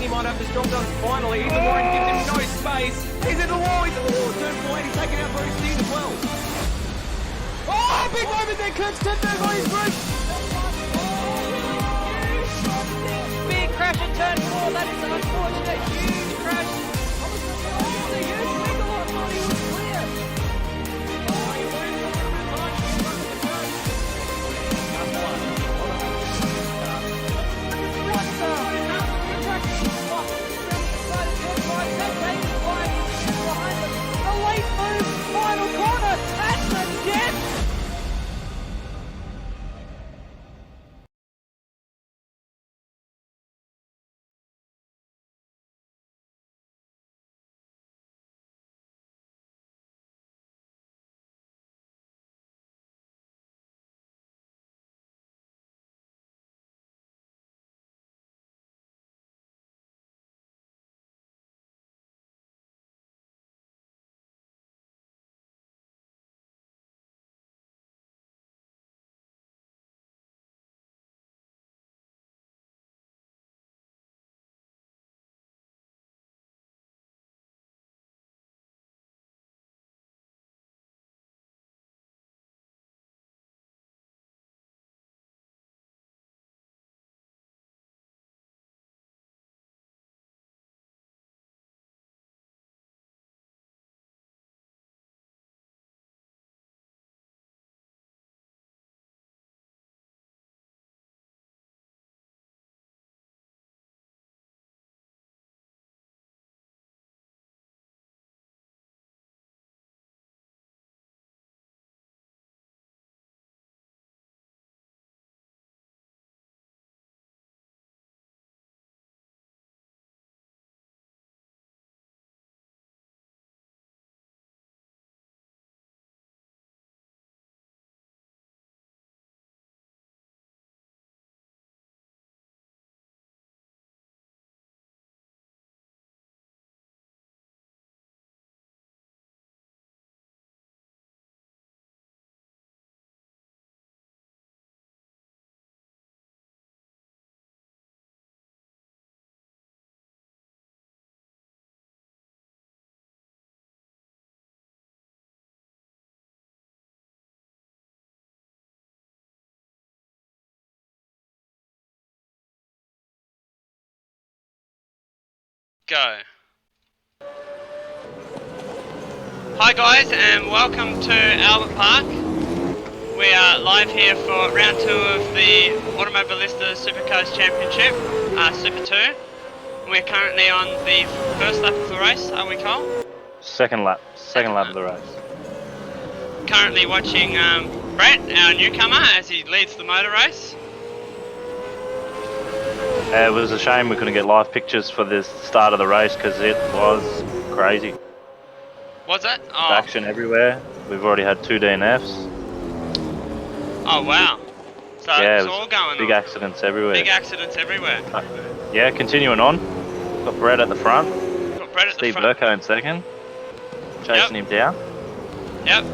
he might have the strong dogs finally. Even Warren gives him no space. He's in the wall, turn 480, taken out very Steve as well. Oh, big moment there, Kurt's Tenberg on his roof. Big crash in turn 4, that is an unfortunate, huge crash. Oh, the huge wing a lot, Molly was clear. The late move, final corner, that's the death. Go. Hi guys and welcome to Albert Park. We are live here for round 2 of the Automobilista Supercars Championship, Super 2. We're currently on the first lap of the race, are we, Cole? Second lap of the race. Currently watching Brett, our newcomer, as he leads the motor race. It was a shame we couldn't get live pictures for this start of the race because it was crazy. Was it? Oh. Action everywhere. We've already had 2 DNFs. Oh wow. So yeah, it's all going big on. accidents everywhere. Big accidents everywhere. Yeah, continuing on. Got Brett at the front. Got Brett at Steve the front. Brko in second. Chasing him down. Yep.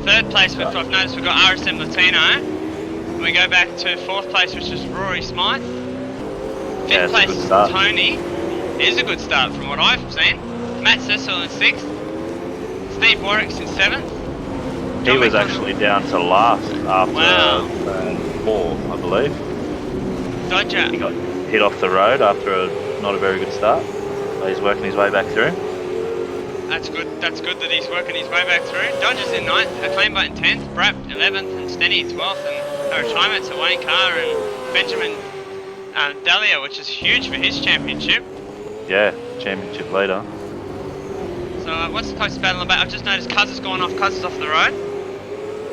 Third place, I've noticed we've got RSM Latino. And we go back to 4th place, which is Rory Smythe. 5th place is Tony. It is a good start from what I've seen. Matt Cecil in 6th. Steve Warwick's in 7th. He was actually down to last after 4, I believe. Dodger. He got hit off the road after not a very good start. But he's working his way back through. That's good. That's good that he's working his way back through. Dodger's in 9th, Acclaimboat in 10th, Brap 11th, and Stenny 12th, and our retirements are Wayne Carr and Benjamin Dahlia, which is huge for his championship. Yeah, championship leader. So what's the closest battle about? I've just noticed Cuz has gone off. Cuz is off the road.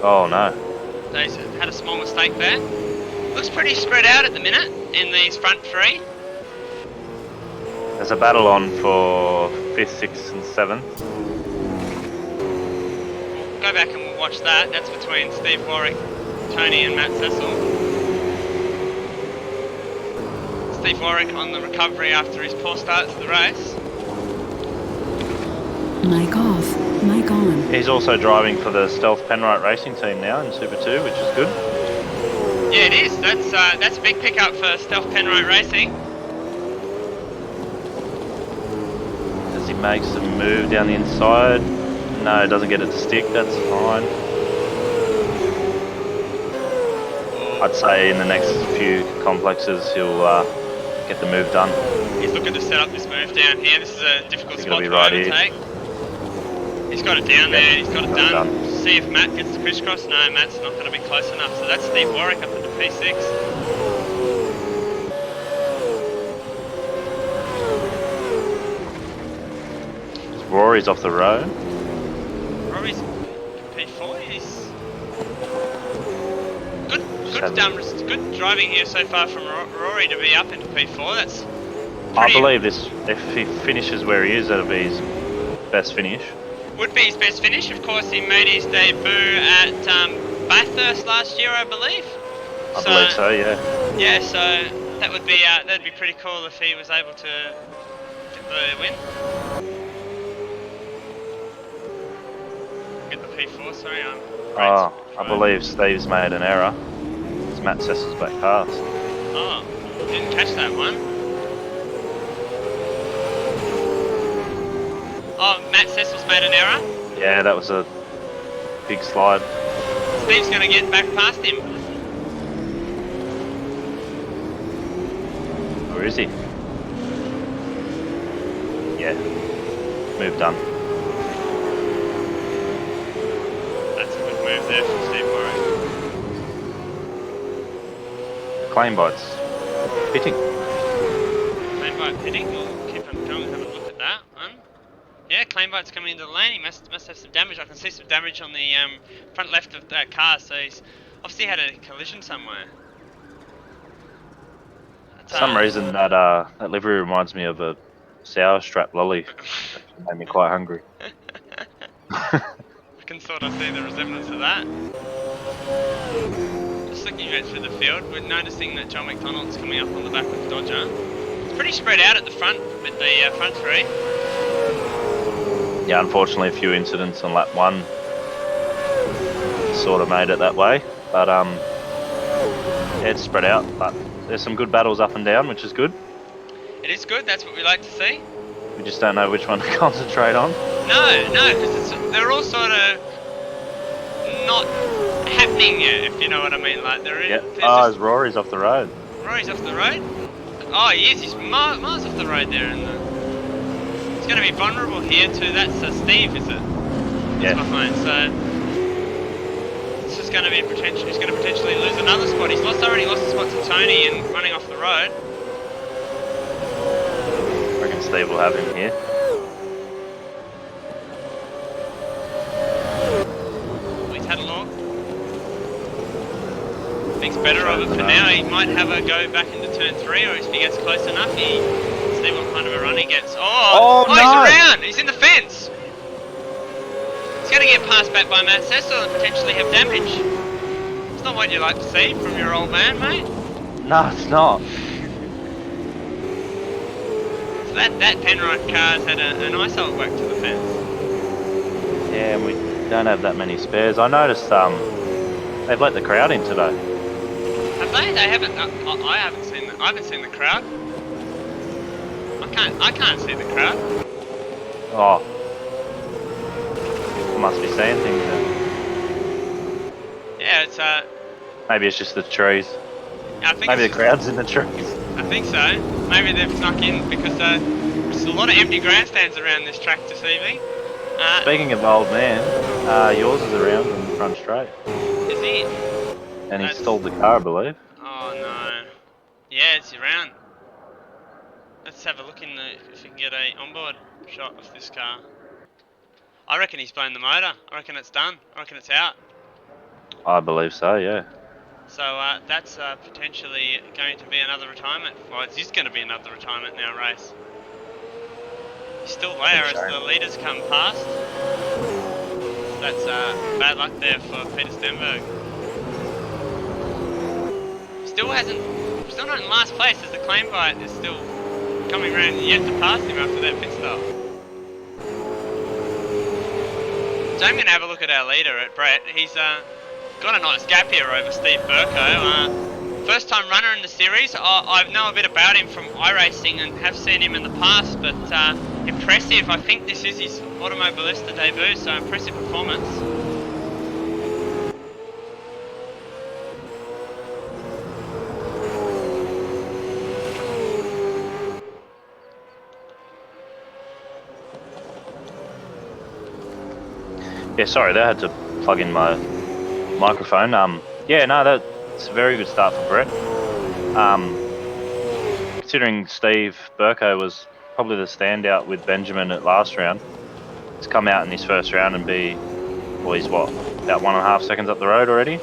Oh no. So he's had a small mistake there. Looks pretty spread out at the minute in these front 3. There's a battle on for 5th, 6th and 7th. We'll go back and we'll watch that. That's between Steve Warwick, Tony and Matt Cecil. Steve Warwick on the recovery after his poor start to the race. Mic off, mic on. He's also driving for the Stealth Penrite Racing team now in Super 2, which is good. Yeah, it is. That's a big pickup for Stealth Penrite Racing. makes a move down the inside. No, doesn't get it to stick, that's fine. I'd say in the next few complexes he'll get the move done. He's looking to set up this move down here. This is a difficult spot to right overtake. He's got it down there, he's got it done. See if Matt gets the crisscross. No, Matt's not going to be close enough. So that's Steve Brko up into P6. Rory's off the road. Rory's P4. He's good driving here so far from Rory to be up into P4. That's I believe this. If he finishes where he is, that'll be his best finish. Would be his best finish. Of course, he made his debut at Bathurst last year, I believe. I believe so. Yeah. Yeah. So that'd be pretty cool if he was able to get the win. Get the P4, sorry, I believe Steve's made an error. It's Matt Cecil's back past. Oh, didn't catch that one. Oh, Matt Cecil's made an error? Yeah, that was a big slide. Steve's going to get back past him. Where is he? Yeah. Move done. Move there from Steve Brko. Claim bites. Pitting. Claim bite pitting. We'll keep on going and have a look at that one. Yeah, claim bite's coming into the lane. He must have some damage. I can see some damage on the front left of that car, so he's obviously had a collision somewhere. For some reason that that livery reminds me of a sour strap lolly. That made me quite hungry. I can sort of see the resemblance of that. Just looking right through the field, we're noticing that John McDonald's coming up on the back of the Dodger. It's pretty spread out at the front with the front three. Yeah, unfortunately a few incidents on lap 1 sort of made it that way. But yeah, it's spread out, but there's some good battles up and down, which is good. It is good, that's what we like to see. We just don't know which one to concentrate on. No, because they're all sort of not happening yet, if you know what I mean. Like they're in. Yeah. Is Rory's off the road? Rory's off the road? Oh, he is. He's miles off the road there. It's going to be vulnerable here too. That's Steve, is it? Yeah. Behind, so it's just going to be potential. He's going to potentially lose another spot. He's already lost a spot to Tony and running off the road. I reckon Steve will have him here. Had a look. Thinks better of it for now. He might have a go back into turn 3, or if he gets close enough, see what kind of a run he gets. Oh, no. He's around! He's in the fence! He's going to get passed back by Matt Cecil and potentially have damage. It's not what you like to see from your old man, mate. No, it's not. So that Penrite car's had a nice old whack to the fence. Yeah, and we don't have that many spares. I noticed they've let the crowd in today. Have they? They haven't. I haven't seen. I haven't seen the crowd. I can't see the crowd. Oh, I must be seeing things then. Yeah, it's maybe it's just the trees. I think maybe the crowd's in the trees. I think so. Maybe they've snuck in because there's a lot of empty grandstands around this track this evening. Speaking of old man, yours is around in the front straight. Is he? And he stalled the car, I believe. Oh no. Yeah, it's around. Let's have a look in if we can get a onboard shot of this car. I reckon he's blown the motor. I reckon it's done. I reckon it's out. I believe so, yeah. So that's potentially going to be another retirement. Well, it's just going to be another retirement in our race. He's still there as the leaders come past. That's bad luck there for Peter Stenberg. Still not in last place as the claim bite is still coming around yet to pass him after that pit stop. So I'm going to have a look at our leader at Brett. He's got a nice gap here over Steve Brko. first time runner in the series. I know a bit about him from iRacing and have seen him in the past, but impressive. I think this is his Automobilista debut, so impressive performance. Yeah, sorry, I had to plug in my microphone. Yeah, no, that's a very good start for Brett. Considering Steve Brko was probably the standout with Benjamin at last round, he's come out in his first round and well, he's what, about 1.5 seconds up the road already?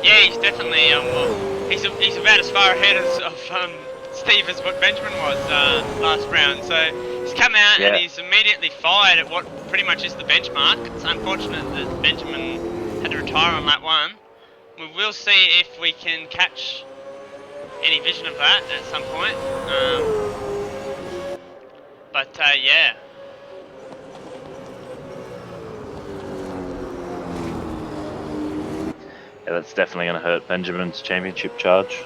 Yeah, he's definitely, well, he's about as far ahead of Steve as what Benjamin was last round. So he's come out and he's immediately fired at what pretty much is the benchmark. It's unfortunate that Benjamin had to retire on lap 1. We will see if we can catch any vision of that at some point. Yeah. Yeah, that's definitely going to hurt Benjamin's championship charge.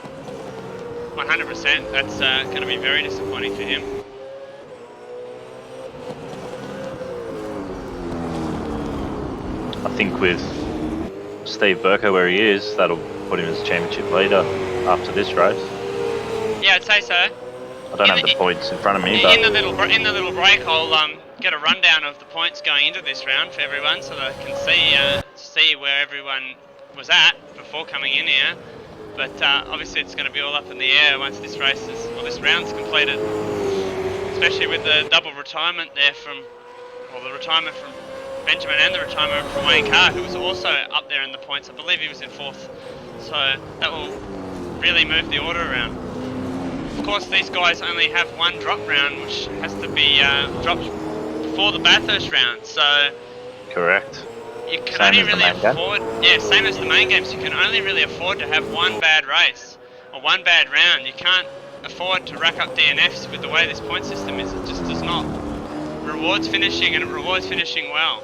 100%. That's going to be very disappointing for him. I think with Steve Brko where he is, that'll put him as championship leader after this race. Yeah, I'd say so. I don't have the points in front of me, but in the little break, I'll get a rundown of the points going into this round for everyone, so that I can see where everyone was at before coming in here. But obviously, it's going to be all up in the air once this round's completed. Especially with the double retirement there the retirement from Benjamin and the retirement from Wayne Carr, who was also up there in the points. I believe he was in 4th. So that will really move the order around. Of course, these guys only have one drop round, which has to be dropped before the Bathurst round. So correct. You can only really afford, same as the main games. You can only really afford to have one bad race or one bad round. You can't afford to rack up DNFs with the way this point system is. It just does not. Rewards finishing, and it rewards finishing well.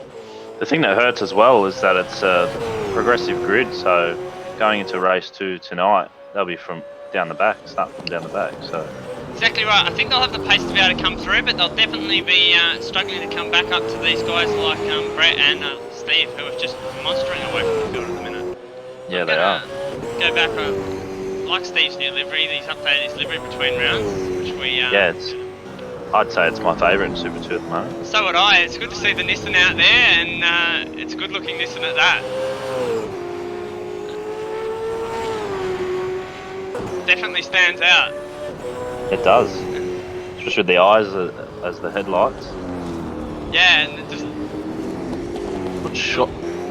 The thing that hurts as well is that it's a progressive grid, so going into race 2 tonight, they'll be from down the back, start from down the back. So exactly right. I think they'll have the pace to be able to come through, but they'll definitely be struggling to come back up to these guys like Brett and Steve, who are just monstering away from the field at the minute. Yeah, they are. Go back, like Steve's new livery. He's updated his livery between rounds, which we I'd say it's my favourite in Super 2 at the moment. So would I. It's good to see the Nissan out there, and it's a good looking Nissan at that. Definitely stands out. It does, especially with the eyes as the headlights. Yeah, and it just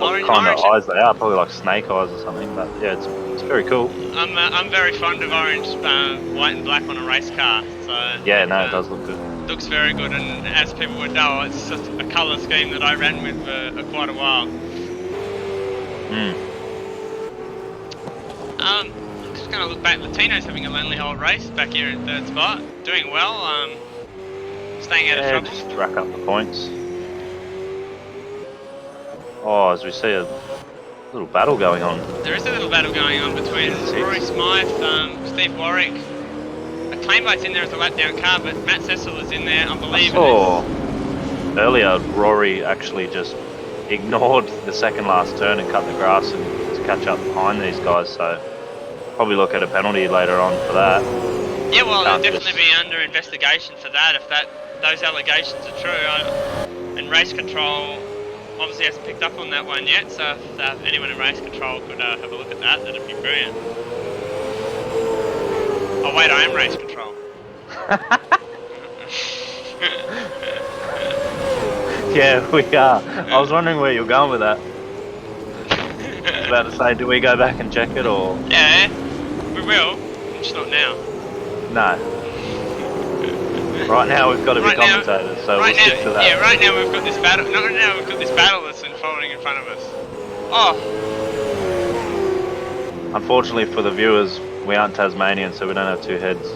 what kind of eyes they are, probably like snake eyes or something. But yeah, it's very cool. I'm very fond of orange, white and black on a race car. So yeah, no, it does look good. Looks very good, and as people would know, it's just a colour scheme that I ran with for quite a while. Just going to look back. Latino's having a lonely old race back here in 3rd spot, doing well. Staying out of trouble. Just rack up the points. Oh, as we see a little battle going on. There is a little battle going on between Rory Smythe, Steve Warwick. Claimlight's in there as a lap down car, but Matt Cecil is in there, I believe. Earlier, Rory actually just ignored the second last turn and cut the grass and to catch up behind these guys, so probably look at a penalty later on for that. Yeah, well, they'll definitely be under investigation for that if those allegations are true. And race control obviously hasn't picked up on that one yet, so if anyone in race control could have a look at that, that'd be brilliant. Oh wait, I am race control. Yeah, we are. I was wondering where you're going with that. I was about to say, do we go back and check it or? Yeah, we will. Just not now. No. Right now we've got to be commentators, so we'll stick to that. Yeah, right now we've got this battle. No, right now we've got this battle that's unfolding in front of us. Oh. Unfortunately for the viewers, we aren't Tasmanian, so we don't have 2 heads.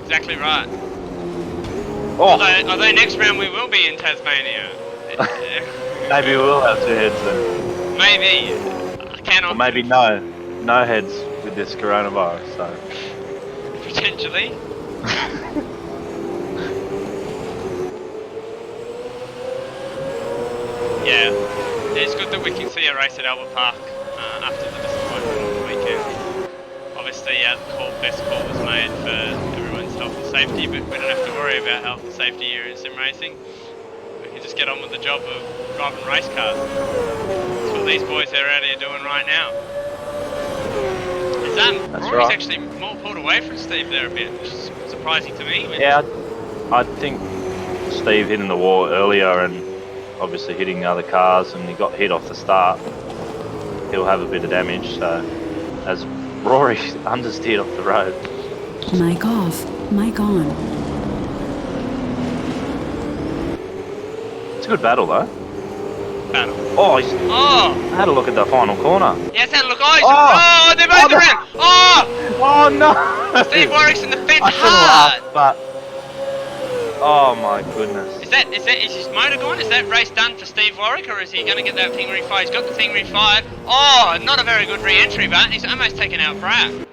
Exactly right. Oh. Although next round we will be in Tasmania. Maybe we will have 2 heads then. Maybe. I cannot. Or maybe no heads. with this coronavirus. So Potentially. Yeah, it's good that we can see a race at Albert Park after the disappointment of the weekend. Obviously, the best call was made for everyone's health and safety, but we don't have to worry about health and safety here in sim racing. We can just get on with the job of driving race cars. That's what these boys are out here doing right now. Rory's actually more pulled away from Steve there a bit, which is surprising to me. Yeah, I think Steve hitting the wall earlier and obviously hitting the other cars, and he got hit off the start. He'll have a bit of damage, so as Rory understeered off the road. Mic off, mic on. It's a good battle though. Battle. Oh, I had a look at the final corner. Yes, had a look. Oh, they're both around. Oh no! Steve Warwick's in the fence I hard. shouldn't laugh, but oh my goodness. Is his motor gone? Is that race done for Steve Warwick, or is he going to get that thing re-5? He's got the thing re-5. Oh, not a very good re-entry, but he's almost taken out Brad.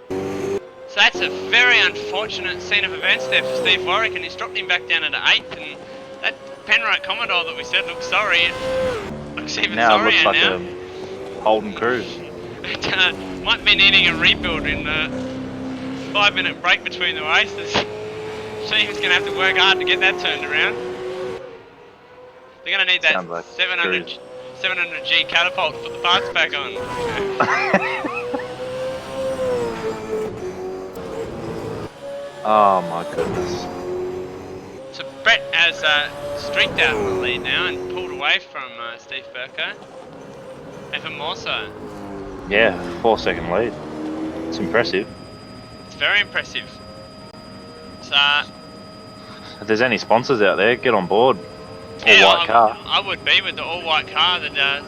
So that's a very unfortunate scene of events there for Steve Warwick, and he's dropped him back down into 8th, and that Penrite Commodore that we said looks sorry. It looks even now sorrier it looks like now. a Holden Cruise. It might be needing a rebuild in the 5-minute break between the races. Team's going to have to work hard to get that turned around. They're going to need that like 700G catapult to put the parts back on. Oh my goodness. So Brett has streaked out in the lead now and pulled away from Steve Brko. Even more so. Yeah, 4-second lead. It's impressive. It's very impressive. So, if there's any sponsors out there, get on board. yeah, All-white car. I would be with the all-white car that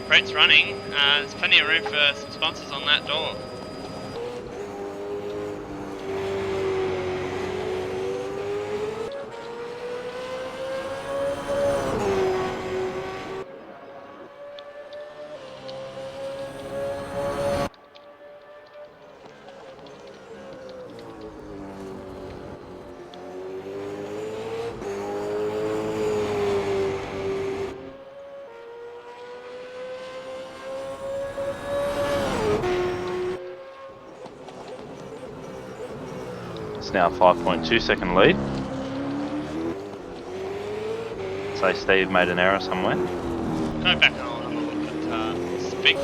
Brett's running. There's plenty of room for some sponsors on that door. It's now 5.2 second lead. Say Steve made an error somewhere. Go back and have a look at big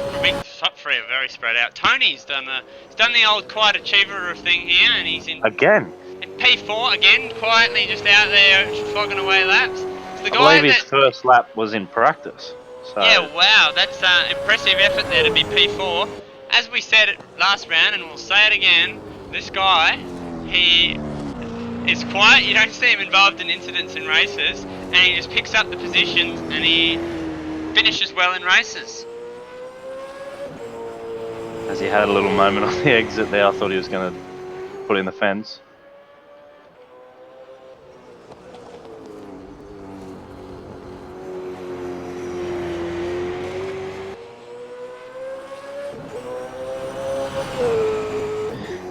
top three are very spread out. Tony's done the old quiet achiever thing here, and he's in Again. in P4 again, quietly just out there flogging away laps. So the I guy believe his first lap was in practice. So. yeah, wow, that's impressive effort there to be P4. As we said it last round, and we'll say it again, this guy, he is quiet. You don't see him involved in incidents in races, and he just picks up the positions and he finishes well in races. As he had a little moment on the exit there, I thought he was going to put in the fence.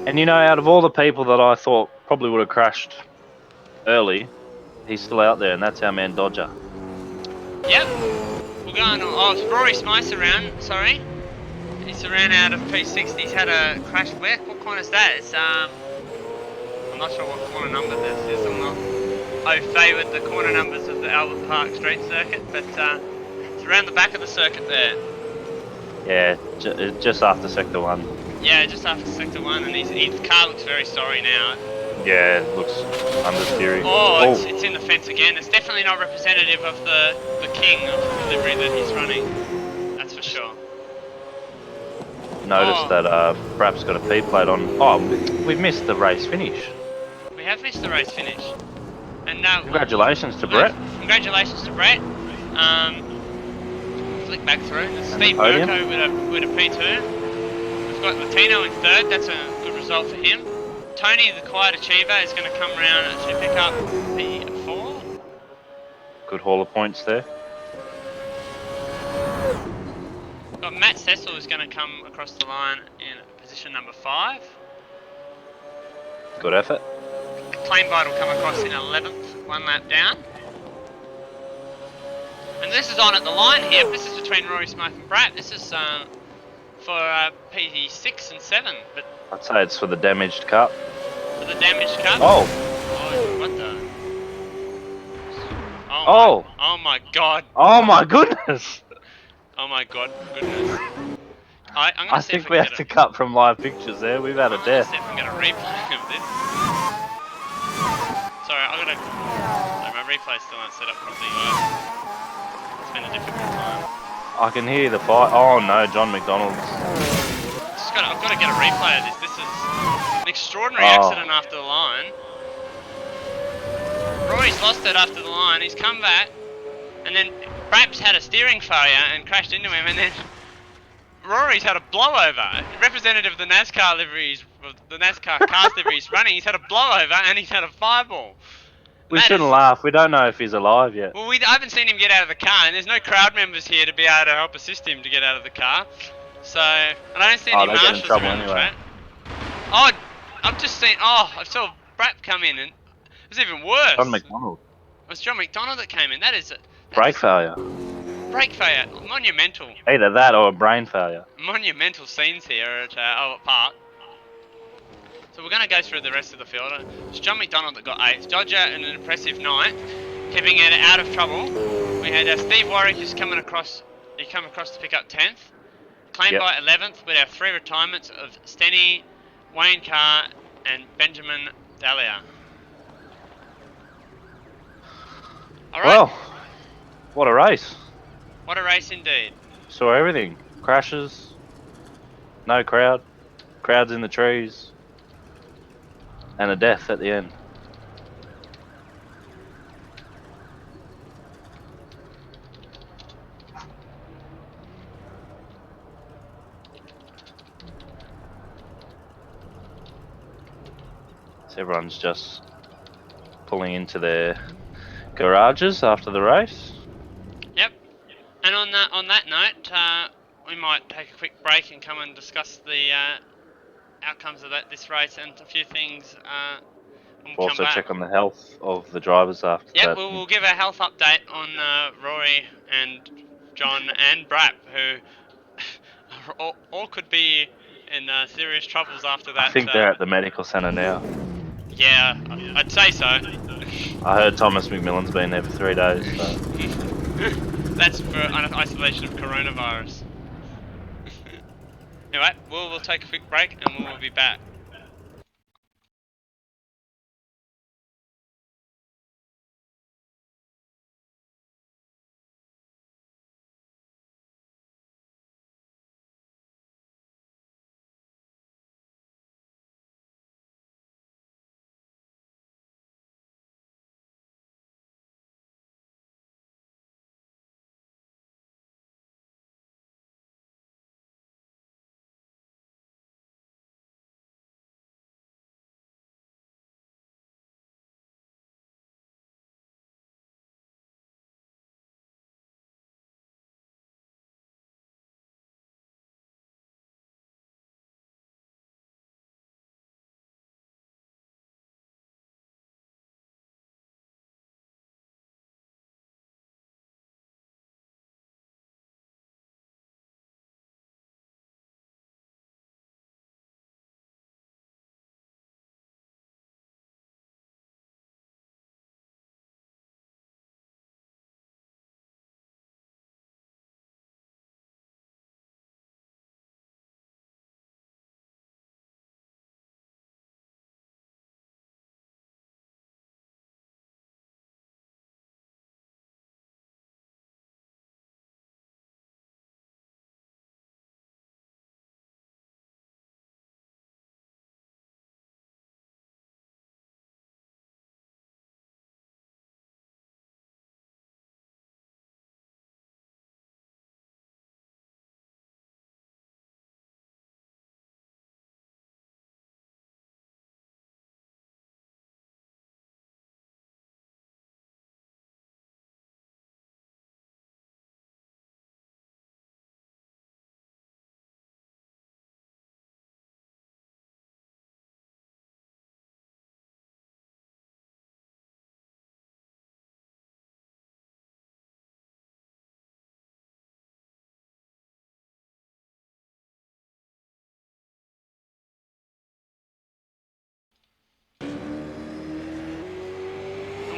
And you know, out of all the people that I thought probably would have crashed early, he's still out there, and that's our man Dodger. Yep. We're going on. Oh, it's Rory Smythe's around, sorry. He's around out of P60. He's had a crash. What corner is that? It's, I'm not sure what corner number this is. I'm not au fait with the corner numbers of the Albert Park Street Circuit, but it's around the back of the circuit there. Yeah, just after Sector 1. Yeah, just after Sector 1, and his car looks very sorry now. Yeah, it looks understeering. Oh, it's in the fence again. It's definitely not representative of the king of the livery that he's running. That's for sure. Noticed that Brap's got a P plate on. Oh, we've missed the race finish. We have missed the race finish. And congratulations to Brett. Congratulations to Brett. Flick back through. Steve Brko with a P2. We've got Latino in 3rd. That's a good result for him. Tony, the quiet achiever, is going to come around and actually pick up P4. Good haul of points there. Got Matt Cecil who's going to come across the line in position number 5. Good effort. Plainbite will come across in 11th, 1 lap down. And this is on at the line here. This is between Rory Smoke and Brat. This is for P6 and 7, but I'd say it's for the damaged cup. for the damaged cup. Oh! Oh, what the? Oh! Oh my god. Oh my goodness! Oh my god, goodness. I'm gonna I see if think we we can have get to cut from live pictures there. We've had a I'm gonna death. see if I can get a replay of this. Sorry, my replay's still not set up properly, guys. It's been a difficult time. I can hear the fight. Oh no, John McDonald's. I've got to get a replay of this. This is an extraordinary accident after the line. Roy's lost it after the line. He's come back, and then Braps had a steering failure and crashed into him, and then Rory's had a blowover. Representative of the NASCAR liveries, the NASCAR cars liveries running. He's had a blowover and he's had a fireball. We shouldn't laugh. We don't know if he's alive yet. Well, I haven't seen him get out of the car, and there's no crowd members here to be able to help assist him to get out of the car. So, and I don't see any marshals around the track. Oh, I've just seen. Oh, I saw Brap come in, and it was even worse. John McDonald. It was John McDonald that came in. That is Brake failure. Brake failure. Monumental. Either that or a brain failure. Monumental scenes here at Albert Park. So we're going to go through the rest of the field. It's John McDonald that got 8th. Dodger in an impressive 9th, keeping it out of trouble. We had Steve Warwick who's coming across. He come across to pick up 10th. Claimed by 11th with our 3 retirements of Stenny, Wayne Carr, and Benjamin Dahlia. All right. Well, what a race. What a race indeed. Saw everything. Crashes. No crowd. Crowds in the trees. And a death at the end. So everyone's just pulling into their garages after the race. Yep. And on that note, we might take a quick break and come and discuss the outcomes of this race and a few things. We'll Also check on the health of the drivers after that. Yep, we'll give a health update on Rory and John and Brap, who all could be in serious troubles after that. I think they're at the medical centre now. Yeah, I'd say so. I heard Thomas McMillan's been there for 3 days. So. That's for isolation of coronavirus. Anyway, we'll take a quick break and we'll be back.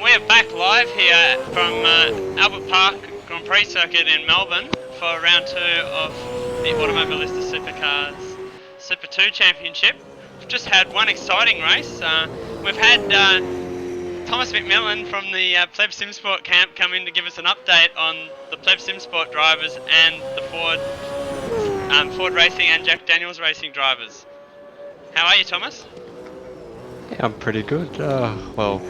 we're back live here from Albert Park Grand Prix circuit in Melbourne for round 2 of the Automobilista Supercars Super 2 Championship. We've just had one exciting race. We've had Thomas McMillan from the Pleb Simsport camp come in to give us an update on the Pleb Simsport drivers and the Ford Racing and Jack Daniels Racing drivers. How are you, Thomas? Yeah, I'm pretty good. Well,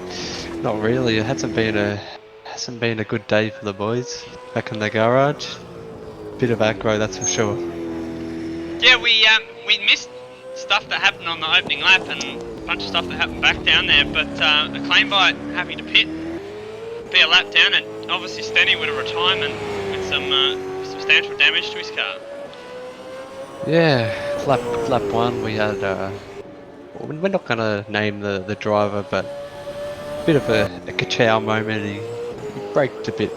not really. It hasn't been a good day for the boys back in the garage. Bit of aggro, that's for sure. Yeah, we missed stuff that happened on the opening lap and a bunch of stuff that happened back down there. But a claim bite having to pit, be a lap down, and obviously Stenny with a retirement with some substantial damage to his car. Yeah, lap 1 we had. We're not gonna name the driver, but a bit of a ka-chow moment. He braked a bit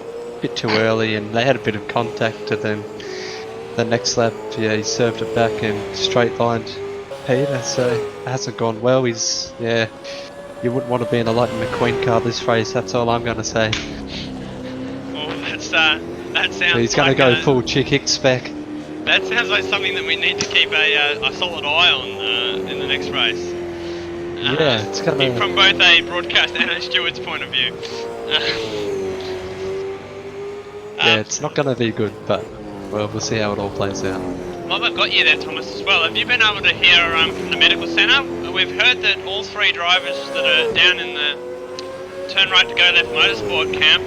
too early, and they had a bit of contact. And then the next lap, yeah, he served it back and straight lined Peter. So it hasn't gone well. You wouldn't want to be in a Lightning McQueen car this race. That's all I'm gonna say. Well, that sounds. He's gonna like go full Chick Hicks spec. That sounds like something that we need to keep a solid eye on in the next race. Yeah, it's gonna. From both a broadcast and a steward's point of view. Yeah, it's not gonna be good, but well, we'll see how it all plays out. While I've got you there, Thomas, as well, have you been able to hear from the medical centre? We've heard that all 3 drivers that are down in the Turn Right to Go Left Motorsport camp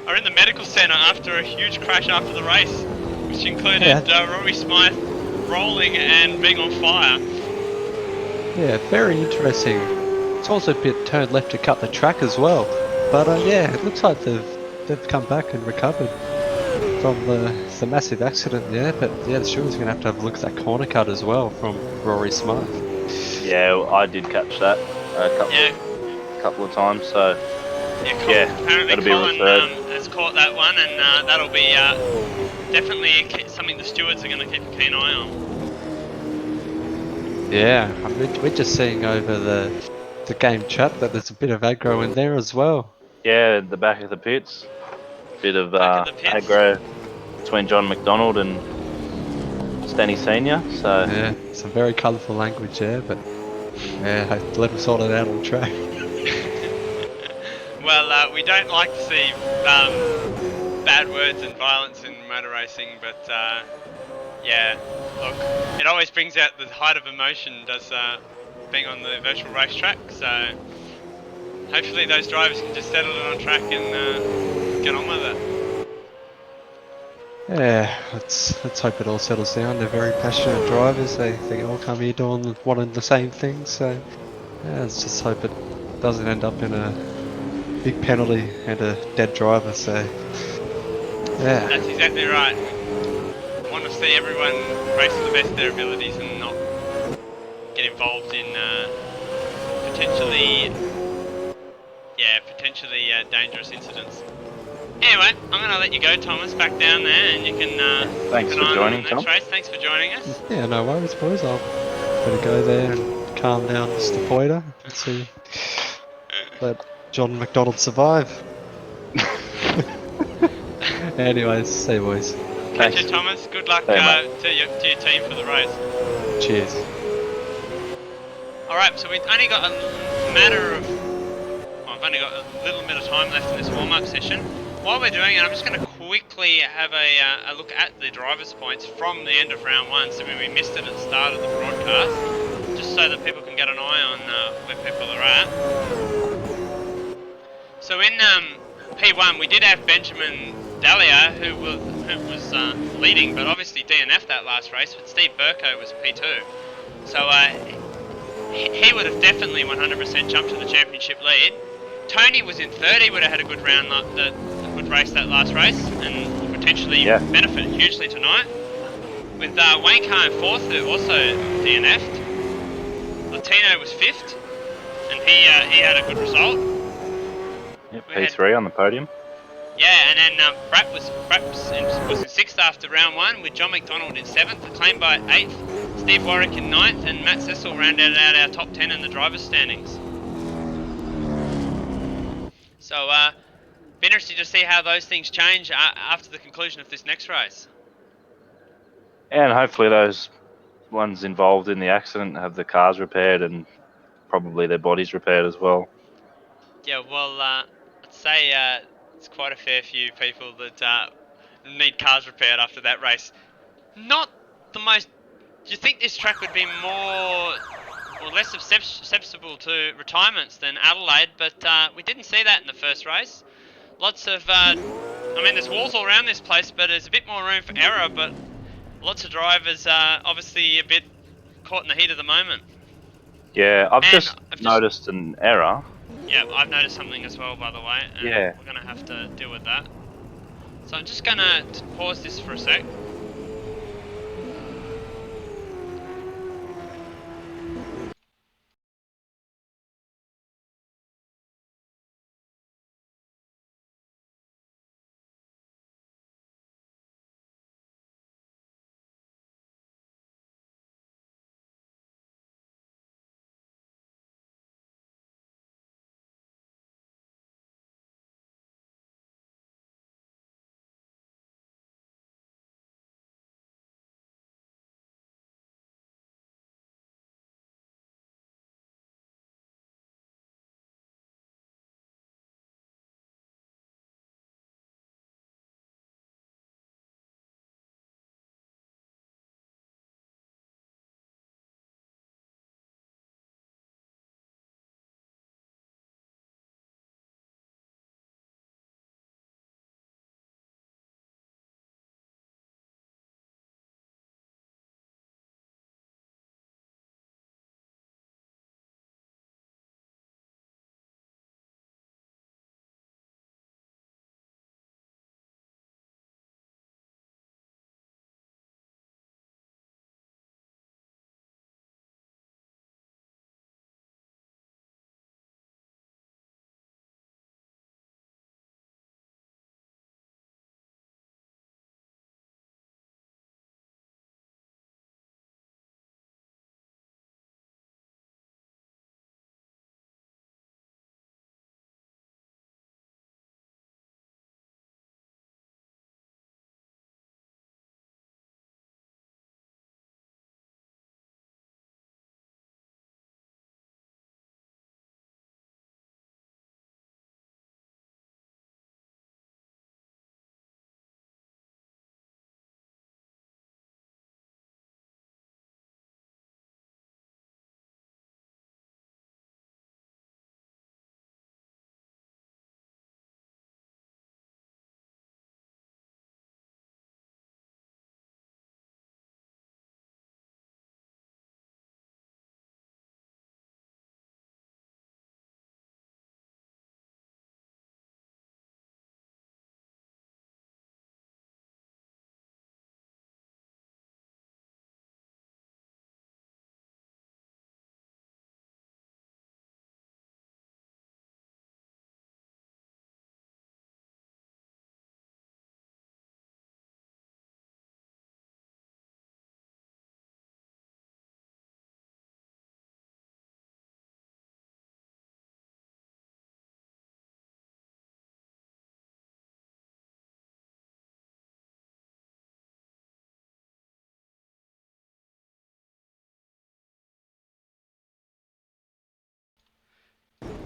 are in the medical centre after a huge crash after the race, which included Rory Smythe rolling and being on fire. Yeah, very interesting. It's also a bit turned left to cut the track as well. But yeah, it looks like they've come back and recovered from the massive accident there. But yeah, the stewards are going to have a look at that corner cut as well from Rory Smythe. Yeah, I did catch that a couple of times. So Apparently that'll be Colin referred. has caught that one, and that'll be definitely something the stewards are going to keep a keen eye on. Yeah, I mean, we're just seeing over the game chat that there's a bit of aggro in there as well. Yeah, the back of the pits. Bit of aggro between John McDonald and Stenny Senior. So yeah, some very colourful language there, but yeah, I let them sort it out on track. Well, we don't like to see bad words and violence in motor racing, but yeah, look, it always brings out the height of emotion, does being on the virtual racetrack, so hopefully those drivers can just settle it on track and get on with it. Yeah, let's hope it all settles down. They're very passionate drivers. They all come here doing one and the same thing, so yeah, let's just hope it doesn't end up in a big penalty and a dead driver, so yeah. That's exactly right. Want to see everyone race to the best of their abilities and not get involved in potentially dangerous incidents. Anyway, I'm going to let you go, Thomas, back down there, and you can Thanks keep for an eye on joining, the Tom. next race. Thanks for joining us. Yeah, no worries, boys. I'll better go there and calm down Mr. Poiter and see. Let John McDonald survive. Anyways, see you, boys. Catch you, Thomas. Good luck to your team for the race. Cheers. Alright, so we've only got I've only got a little bit of time left in this warm-up session. While we're doing it, I'm just going to quickly have a look at the driver's points from the end of round 1, so we missed it at the start of the broadcast, just so that people can get an eye on where people are at. So in P1, we did have Benjamin Dahlia, who was leading, but obviously DNF'd that last race, but Steve Brko was P2. So he would have definitely 100% jumped to the championship lead. Tony was in third. He would have had a good round, a good race that last race, and potentially benefited hugely tonight. With Wayne Carr in fourth, who also DNF'd. Latino was fifth, and he had a good result. Yep, P3 on the podium. Yeah, and then Brat was in sixth after round 1, with John McDonald in seventh, acclaimed by eighth, Steve Warwick in ninth, and Matt Cecil rounded out our top 10 in the drivers' standings. So, be interesting to see how those things change after the conclusion of this next race. And hopefully those ones involved in the accident have the cars repaired and probably their bodies repaired as well. Yeah, well, I'd say it's quite a fair few people that need cars repaired after that race. Not the most... Do you think this track would be more or less susceptible to retirements than Adelaide? But we didn't see that in the first race. Lots of... I mean, there's walls all around this place, but there's a bit more room for error, but lots of drivers obviously a bit caught in the heat of the moment. Yeah, I've just noticed an error. Yeah, I've noticed something as well, by the way, and Yeah. we're going to have to deal with that. So I'm just going to pause this for a sec.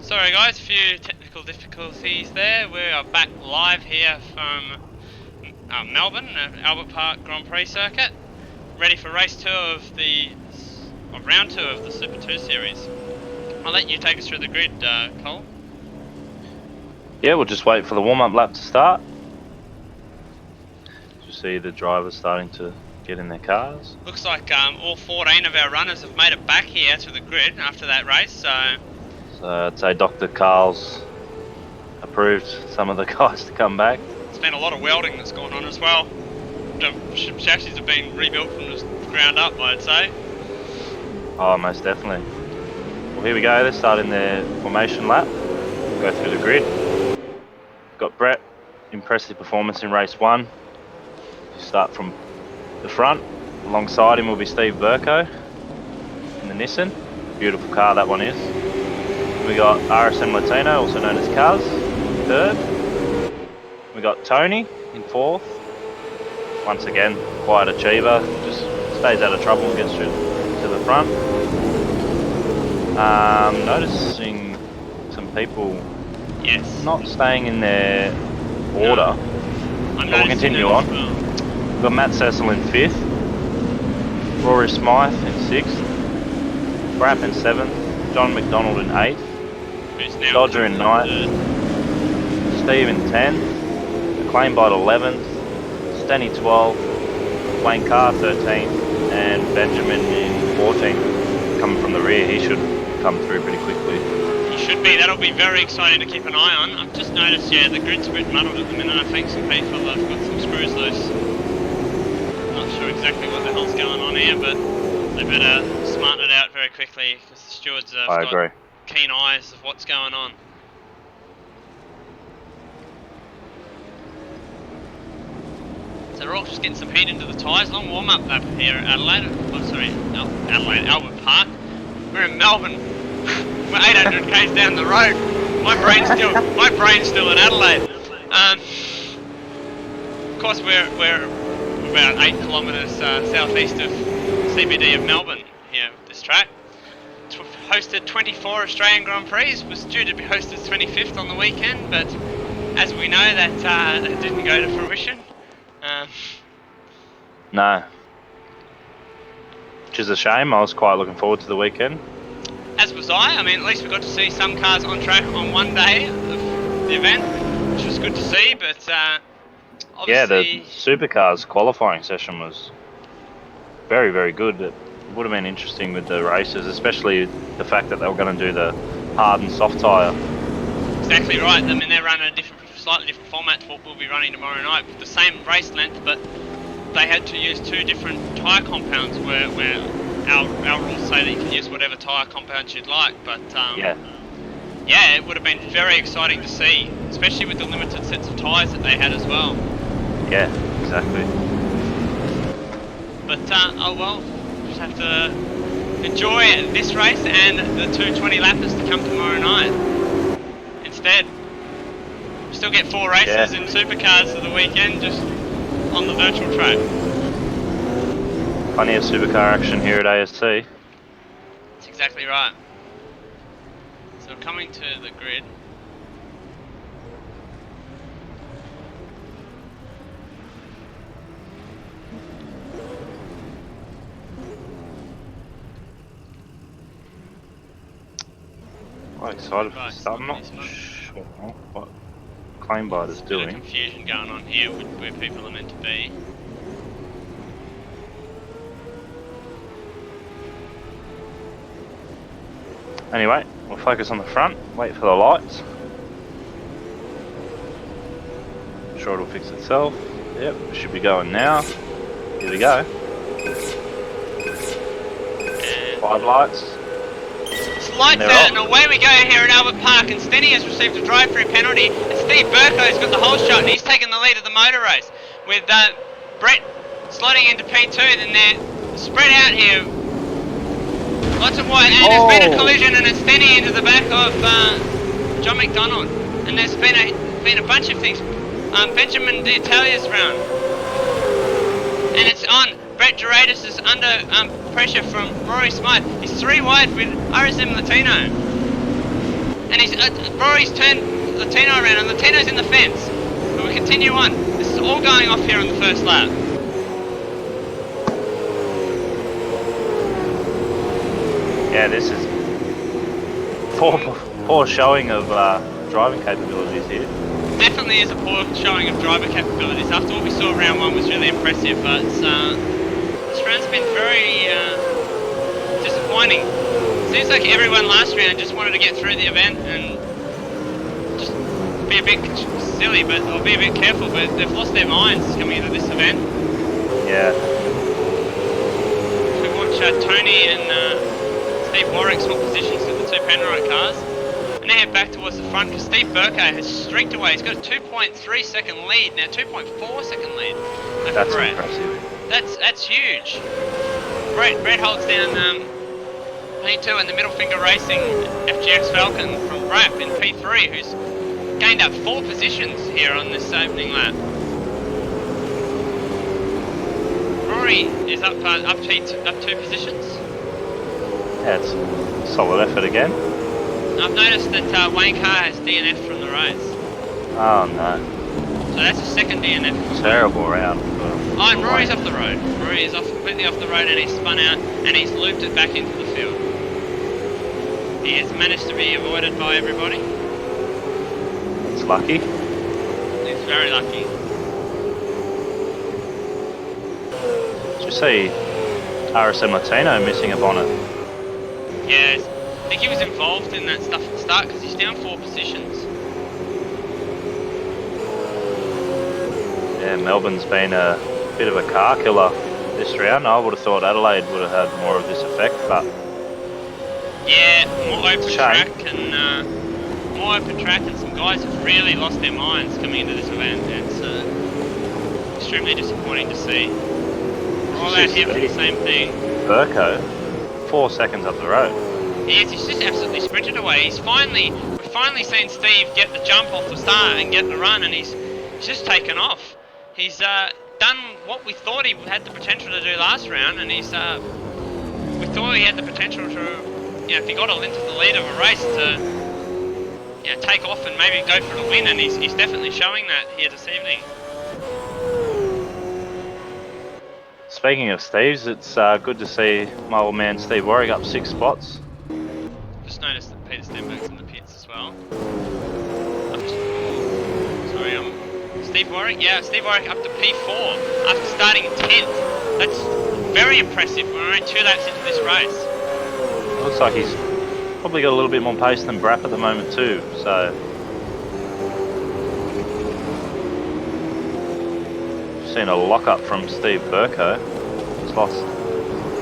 Sorry guys, a few technical difficulties there. We are back live here from Melbourne, Albert Park Grand Prix circuit, ready for race 2 of round 2 of the Super 2 series. I'll let you take us through the grid, Cole. Yeah, we'll just wait for the warm-up lap to start. You see the drivers starting to get in their cars. Looks like all 14 of our runners have made it back here to the grid after that race, so I'd say Dr. Carl's approved some of the guys to come back. there's been a lot of welding that's gone on as well. The chassis have been rebuilt from the ground up, I'd say. Oh, most definitely. Well, here we go. They're starting their formation lap. Go through the grid. Got Brett. Impressive performance in race 1. Start from the front. Alongside him will be Steve Brko in the Nissan. Beautiful car that one is. We got RSM Latino, also known as Carr. third. We got Tony in fourth. Once again, quiet achiever, just stays out of trouble and gets to the front. Noticing some people not staying in their order. But we'll continue on. We've got Matt Cecil in 5th, Rory Smythe in 6th, Brapp in 7th, John McDonald in 8th, Dodger in 9th, Steve in 10th, McLeanbot 11th, Stenny 12th, Wayne Carr 13th, and Benjamin in 14th. Coming from the rear, he should come through pretty quickly. He should be. That'll be very exciting to keep an eye on. I've just noticed, the grid's a bit muddled at the minute. I think some people have got some screws loose. Not sure exactly what the hell's going on here, but they better smarten it out very quickly because the stewards have got keen eyes of what's going on. So they're all just getting some heat into the tyres. Long warm up here at Adelaide. Oh, sorry, Albert Park. We're in Melbourne. We're 800 k's down the road. My brain's still in Adelaide. Of course, we're about 8 kilometres southeast of CBD of Melbourne. Here, this track. It's hosted 24 Australian Grand Prix. Was due to be hosted 25th on the weekend, but as we know, that didn't go to fruition. No. Which is a shame. I was quite looking forward to the weekend. As was I. I mean, at least we got to see some cars on track on one day of the event, which was good to see, but obviously... Yeah, the supercars qualifying session was very, very good. It would have been interesting with the races, especially the fact that they were going to do the hard and soft tyre. Exactly right. I mean, they're running a slightly different format to what we'll be running tomorrow night, with the same race length, but they had to use 2 different tyre compounds where our rules say that you can use whatever tyre compounds you'd like, but yeah, it would have been very exciting to see, especially with the limited sets of tyres that they had as well. Yeah, exactly. But oh well, just have to enjoy this race and the 220 lappers to come tomorrow night instead. Still get 4 races in supercars for the weekend, just on the virtual track. Plenty of supercar action here at AST. That's exactly right. So coming to the grid. Quite excited for this. I'm not sure what Claimbite is doing. There's a confusion going on here with where people are meant to be. Anyway, we'll focus on the front, wait for the lights. I'm sure it'll fix itself. Yep, it should be going now. Here we go. 5 lights. It's lights out and away we go here at Albert Park, and Stenny has received a drive-through penalty, and Steve Brko's got the whole shot, and he's taken the lead of the motor race, with Brett slotting into P2, and they're spread out here. Lots of white, and there's been a collision, and it's Stenny into the back of John McDonald, and there's been a bunch of things. Benjamin D'Italia's round, and it's on. Brett Doratus is under pressure from Rory Smythe. He's 3 wide with RSM Latino, and he's Rory's turned Latino around, and Latino's in the fence. But we continue on. This is all going off here on the first lap. Yeah, this is poor showing of driving capabilities here. Definitely is a poor showing of driver capabilities. After what we saw round 1 was really impressive, but this round's been very disappointing. Seems like everyone last round just wanted to get through the event and just be a bit silly, or be a bit careful, but they've lost their minds coming into this event. Yeah. We watch Tony and Steve Warwick swap positions with the 2 Penrite cars. And they head back towards the front because Steve Brko has streaked away. He's got a 2.3 second lead now, 2.4 second lead. That's impressive. That's huge. Brett holds down P2 and the middle finger racing FGX Falcon from Brapp in P3, who's gained up 4 positions here on this opening lap. Rory is up 2 positions. Yeah, it's a solid effort again. I've noticed that Wayne Carr has DNF from the race. Oh no. So that's a second DNF. Terrible round. Oh, and Rory's off the road. Rory is completely off the road, and he's spun out and he's looped it back into the field. He has managed to be avoided by everybody. It's lucky. He's very lucky. Did you see RSM Latino missing a bonnet? Yes, I think he was involved in that stuff at the start because he's down 4 positions. Yeah, Melbourne's been a bit of a car killer this round. I would have thought Adelaide would have had more of this effect, but yeah, more open shame. track and some guys have really lost their minds coming into this event. It's extremely disappointing to see. We're all out here for the same thing. Brko, 4 seconds up the road. He's just absolutely sprinted away. We've finally seen Steve get the jump off the start and get the run, and he's just taken off. He's done what we thought he had the potential to do last round, and we thought he had the potential to, if he got into the lead of a race, to take off and maybe go for the win, and he's definitely showing that here this evening. Speaking of Steves, it's good to see my old man Steve Warwick up 6 spots. Just noticed that Peter Stenberg's in the pits as well. Steve Warwick? Yeah, Steve Warwick up to P4 after starting 10th. That's very impressive. We're only 2 laps into this race. Looks like he's probably got a little bit more pace than Brap at the moment too, so... Seen a lock-up from Steve Brko. He's lost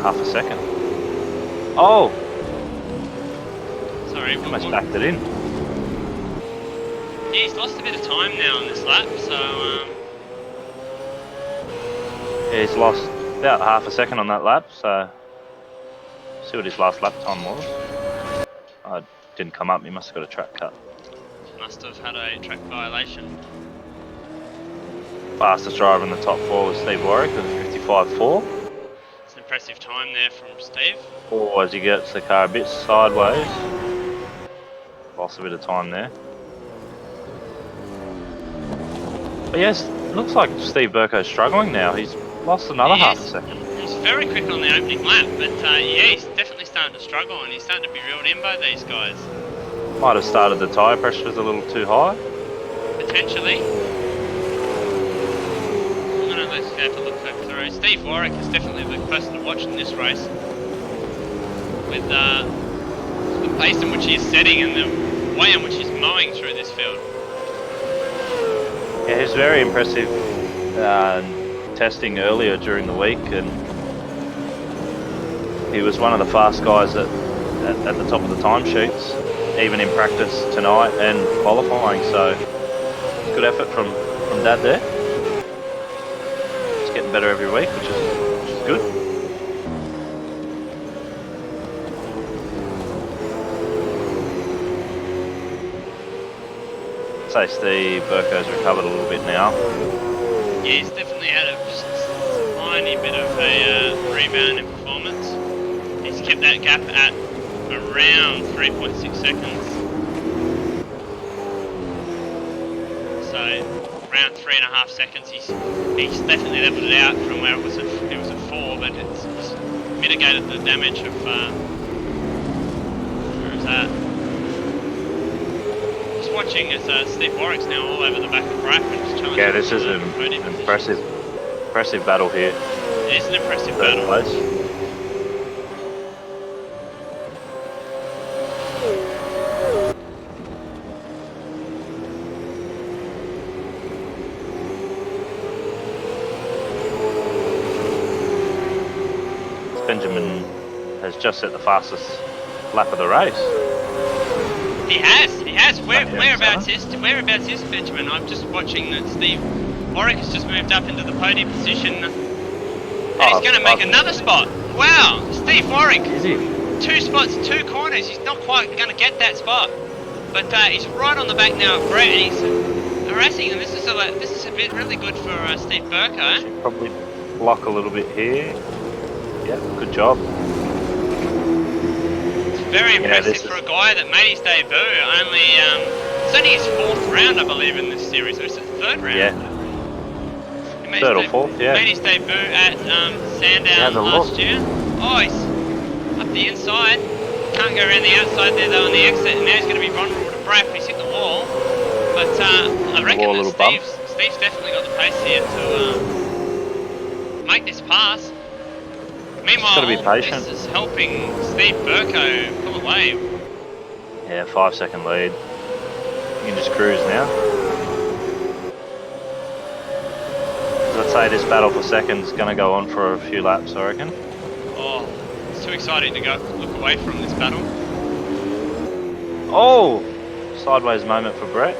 half a second. Oh! Sorry, almost backed it in. Yeah, he's lost a bit of time now on this lap, so Yeah, he's lost about half a second on that lap, so... See what his last lap time was. I didn't come up, he must have got a track cut. Must have had a track violation. Fastest driver in the top 4 was Steve Warwick with a 55.4. It's an impressive time there from Steve. Or as he gets the car a bit sideways. Lost a bit of time there. But yes, it looks like Steve Brko's struggling now. He's lost another half a second. He's very quick on the opening lap, but yeah, he's definitely starting to struggle, and he's starting to be reeled in by these guys. Might have started the tyre pressures a little too high. Potentially. Let's have a look through. Steve Warwick is definitely the person to watch in this race. With the pace in which he is setting and the way in which he's mowing through this field. Yeah, he was very impressive testing earlier during the week, and he was one of the fast guys at the top of the timesheets, even in practice tonight and qualifying, so good effort from Dad there. Getting better every week, which is good. I'd say Steve Brko's recovered a little bit now. Yeah, he's definitely had a tiny bit of a rebound in performance. He's kept that gap at around 3.6 seconds. So around 3.5 seconds. He's definitely leveled it out from where it was at 4, but it's mitigated the damage of where is that? Just watching as Steve Warwick's now all over the back of Brack and just challenging. Yeah, this is an impressive battle here. It is an impressive battle. Place. Benjamin has just set the fastest lap of the race. He has. Whereabouts is Benjamin? I'm just watching that Steve Warwick has just moved up into the podium position. And he's going to make another spot. Wow, Steve Warwick. Is he? 2 spots, 2 corners. He's not quite going to get that spot. But he's right on the back now of Brett, and he's harassing him. This is a bit really good for Steve Brko. Should probably block a little bit here. Yeah, good job. It's very impressive for a guy that made his debut. It's only his 4th round, I believe, in this series, or is it 3rd round? Yeah. 3rd or 4th, yeah. Made his debut at Sandown last year. Oh, he's up the inside. Can't go around the outside there though on the exit, and now he's going to be vulnerable to Brap. He's hit the wall, but I reckon that Steve's definitely got the pace here to make this pass. Meanwhile, be patient. this is helping Steve Brko pull away. Yeah, 5-second lead. You can just cruise now. As I'd say, this battle for second is going to go on for a few laps, I reckon. Oh, it's too exciting to go look away from this battle. Oh! Sideways moment for Brett.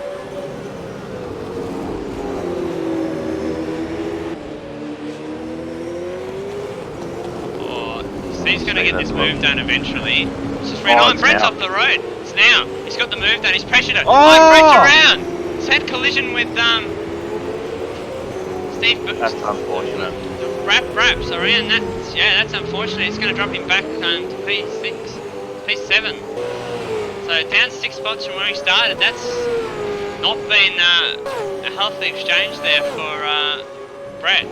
Oh, Steve's going to get this move done eventually. It's just ran on. Brett's off the road. It's now. He's got the move done. He's pressured it. Oh! Brett's around. He's had collision with Steve. That's unfortunate. Raps around. That's unfortunate. It's going to drop him back to P6, P7. So down 6 spots from where he started. That's not been a healthy exchange there for Brett.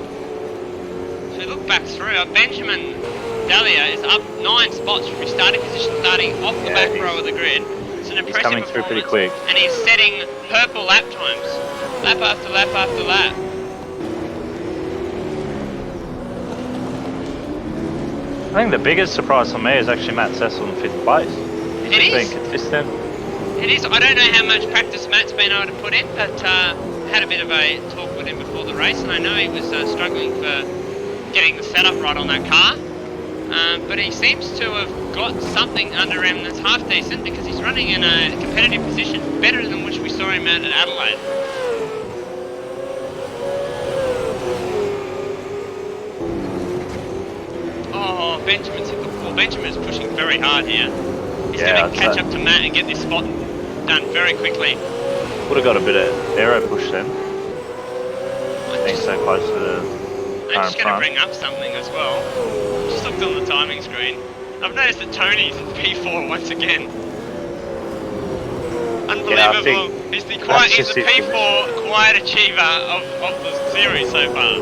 So we look back through. Benjamin Dahlia is up 9 spots from his starting position, starting off the back row of the grid. It's an impressive coming through pretty quick. And he's setting purple lap times, lap after lap after lap. I think the biggest surprise for me is actually Matt Cecil in 5th place. He's been consistent. It is. I don't know how much practice Matt's been able to put in, but had a bit of a talk with him before the race, and I know he was struggling for getting the setup right on that car. But he seems to have got something under him that's half decent, because he's running in a competitive position, better than which we saw him at Adelaide. Oh, Benjamin's hit the wall. Benjamin's pushing very hard here. He's going to catch up to Matt and get this spot done very quickly. Would have got a bit of aero push then. Being so close to the I'm just going to bring up something as well. Just looked on the timing screen. I've noticed that Tony's in P4 once again. Unbelievable. He's the P4 quiet achiever of the series so far.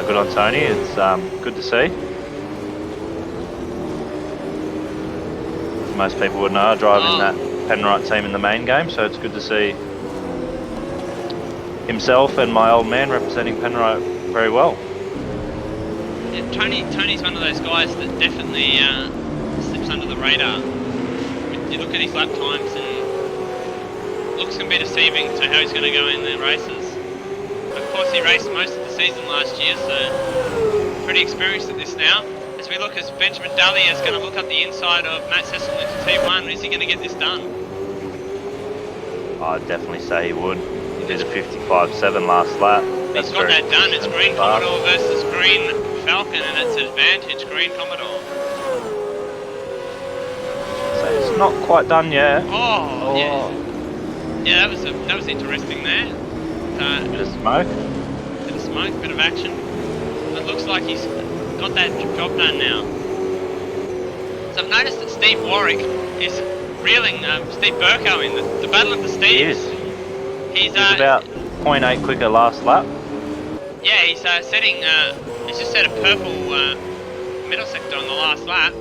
Good on Tony. It's good to see. Most people would know, driving that Penrite team in the main game, so it's good to see himself and my old man representing Penrite very well. Yeah, Tony's one of those guys that definitely slips under the radar. You look at his lap times and it looks can be deceiving to how he's going to go in the races. Of course, he raced most of the season last year, so pretty experienced at this now. As we look, as Benjamin Dahlia is going to look up the inside of Matt Cecil into T1, is he going to get this done? I'd definitely say he would. He did a 55.7 last lap. He's got that done. It's Green Commodore versus Green Falcon, and it's advantage Green Commodore. So it's not quite done yet. Oh. Yeah. Yeah, that was interesting there. Bit of smoke. Bit of smoke, bit of action. It looks like he's got that job done now. So I've noticed that Steve Warwick is reeling Steve Brko in the battle of the Steves. He is. He's about 0.8 quicker last lap. Yeah, he's setting. He's just set a purple middle sector on the last lap.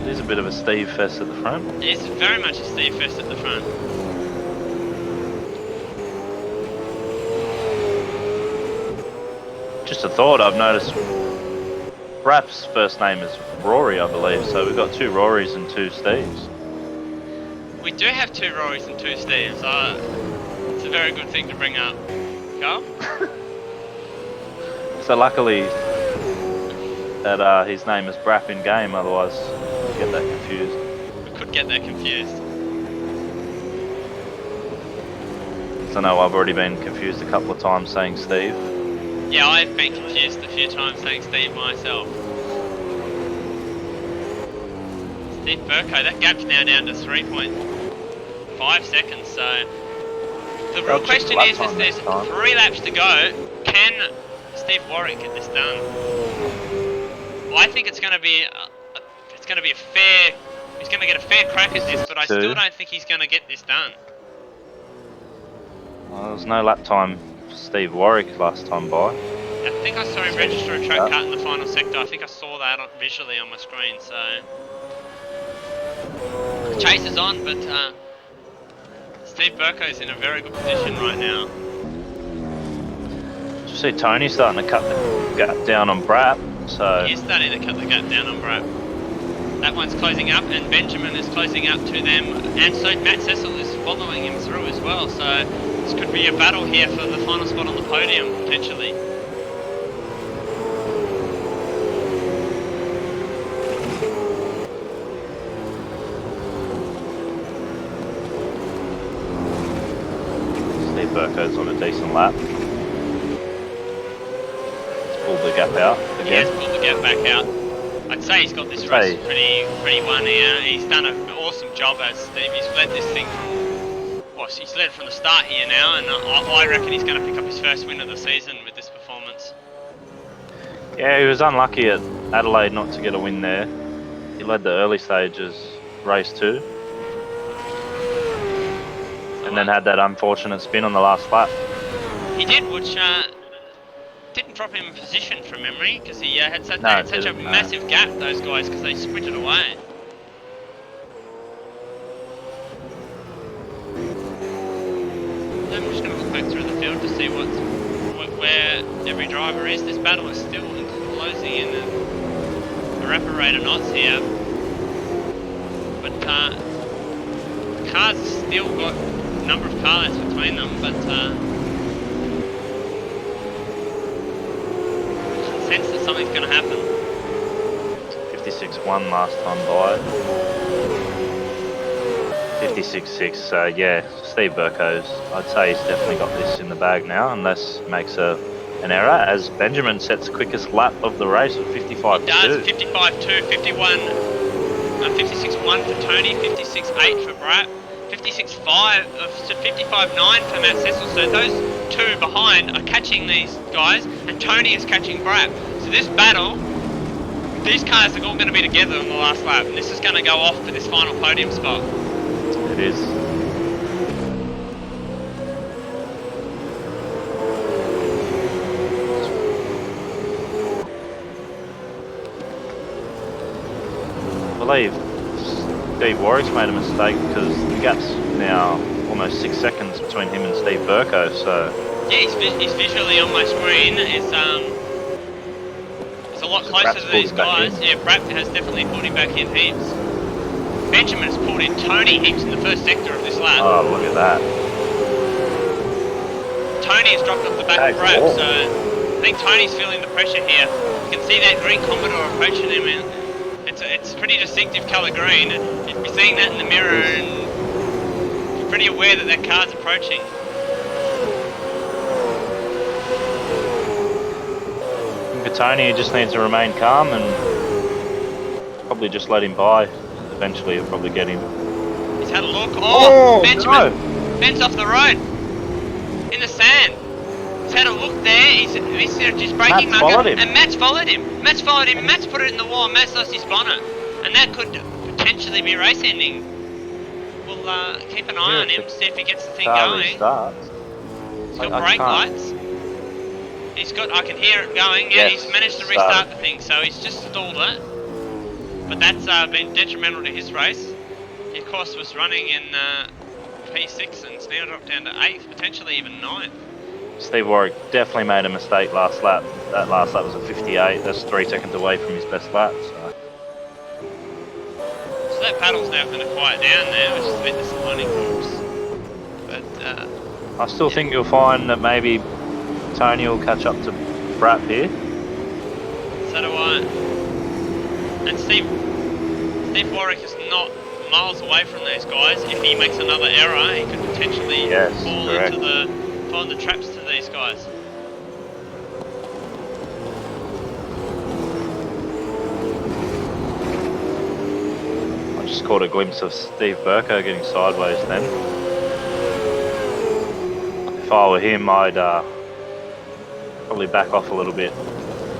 It is a bit of a Steve fest at the front. It's very much a Steve fest at the front. Just a thought, I've noticed Rap's first name is Rory, I believe, so we've got 2 Rorys and 2 Steves. We do have 2 Rorys and 2 Steves. It's a very good thing to bring up. Carl? So luckily that his name is Brap in game, otherwise we'd get that confused. We could get that confused. So I know I've already been confused a couple of times saying Steve. Yeah, I've been confused a few times saying Steve myself. Steve Brko. That gap's now down to 3.5 seconds. So the real question is there's 3 laps to go. Can Steve Warwick get this done? I think it's going to be a fair. He's going to get a fair crack at this, but I still don't think he's going to get this done. Well, there was no lap time for Steve Warwick last time by. I think I saw him register a track cut in the final sector. I think I saw that visually on my screen. So the chase is on, but Steve Brko is in a very good position right now. You see Tony starting to cut the gap down on Brap. So He is starting to cut the gap down on Brap. That one's closing up, and Benjamin is closing up to them, and so Matt Cecil is following him through as well. So this could be a battle here for the final spot on the podium potentially. Steve Brko's on a decent lap. He's pulled the gap out again. He has pulled the gap back out. I'd say he's got this race pretty won here. He's done an awesome job as Steve. He's led this thing he's led from the start here now, and I reckon he's going to pick up his first win of the season with this performance. Yeah, he was unlucky at Adelaide not to get a win there. He led the early stages, race 2. And then had that unfortunate spin on the last lap. He did, which didn't drop him in position from memory, because he had such a massive gap, those guys, because they sprinted away. I'm just going to look back through the field to see where every driver is. This battle is still closing in a rapid rate of knots here. But Carr's still got a number of car lengths between them, but I sense that something's going to happen. 56.1 last time by. 56.6, so yeah, Steve Brko's, I'd say he's definitely got this in the bag now, unless makes an error, as Benjamin sets the quickest lap of the race with 55.2. He does, 55.2, 56.1 for Tony, 56.8 for Brap, 56.5 to 55.9 for Matt Cecil, so those two behind are catching these guys, and Tony is catching Brap. So this battle, these cars are all going to be together in the last lap, and this is going to go off for this final podium spot. It is. I believe Steve Warwick's made a mistake because the gap's now almost 6 seconds between him and Steve Brko, so... Yeah, he's visually on my screen. It's a lot closer to these guys. Yeah, Brap has definitely pulled him back in heaps. Benjamin has pulled in Tony heaps in the first sector of this lap. Oh, look at that. Tony has dropped off the back of Brap, so I think Tony's feeling the pressure here. You can see that green Commodore approaching him, and it's pretty distinctive colour green. You'd be seeing that in the mirror and be pretty aware that that car's approaching. For Tony, he just needs to remain calm and probably just let him by. Eventually he'll probably get him. He's had a look. Oh, Benjamin! No. Ben's off the road. In the sand. He's had a look there. He's just braking marker. And Matt's followed him. Matt's followed him. And Matt's put it in the wall. Matt's lost his bonnet. And that could potentially be race ending. We'll keep an eye on him, see if he gets the thing going. He's got brake lights. He's got, I can hear it going. Yeah, he's managed to restart the thing, so he's just stalled it. But that's been detrimental to his race. He, of course, was running in P6 and it's now dropped down to 8th, potentially even 9th. Steve Warwick definitely made a mistake last lap. That last lap was a 58. That's 3 seconds away from his best lap. So that paddle's now going to quiet down there, which is a bit disappointing for us. But I still think you'll find that maybe Tony will catch up to Brap here. So do I. And Steve Warwick is not miles away from these guys. If he makes another error, he could potentially fall into the traps to these guys. just caught a glimpse of Steve Brko getting sideways then. If I were him, I'd probably back off a little bit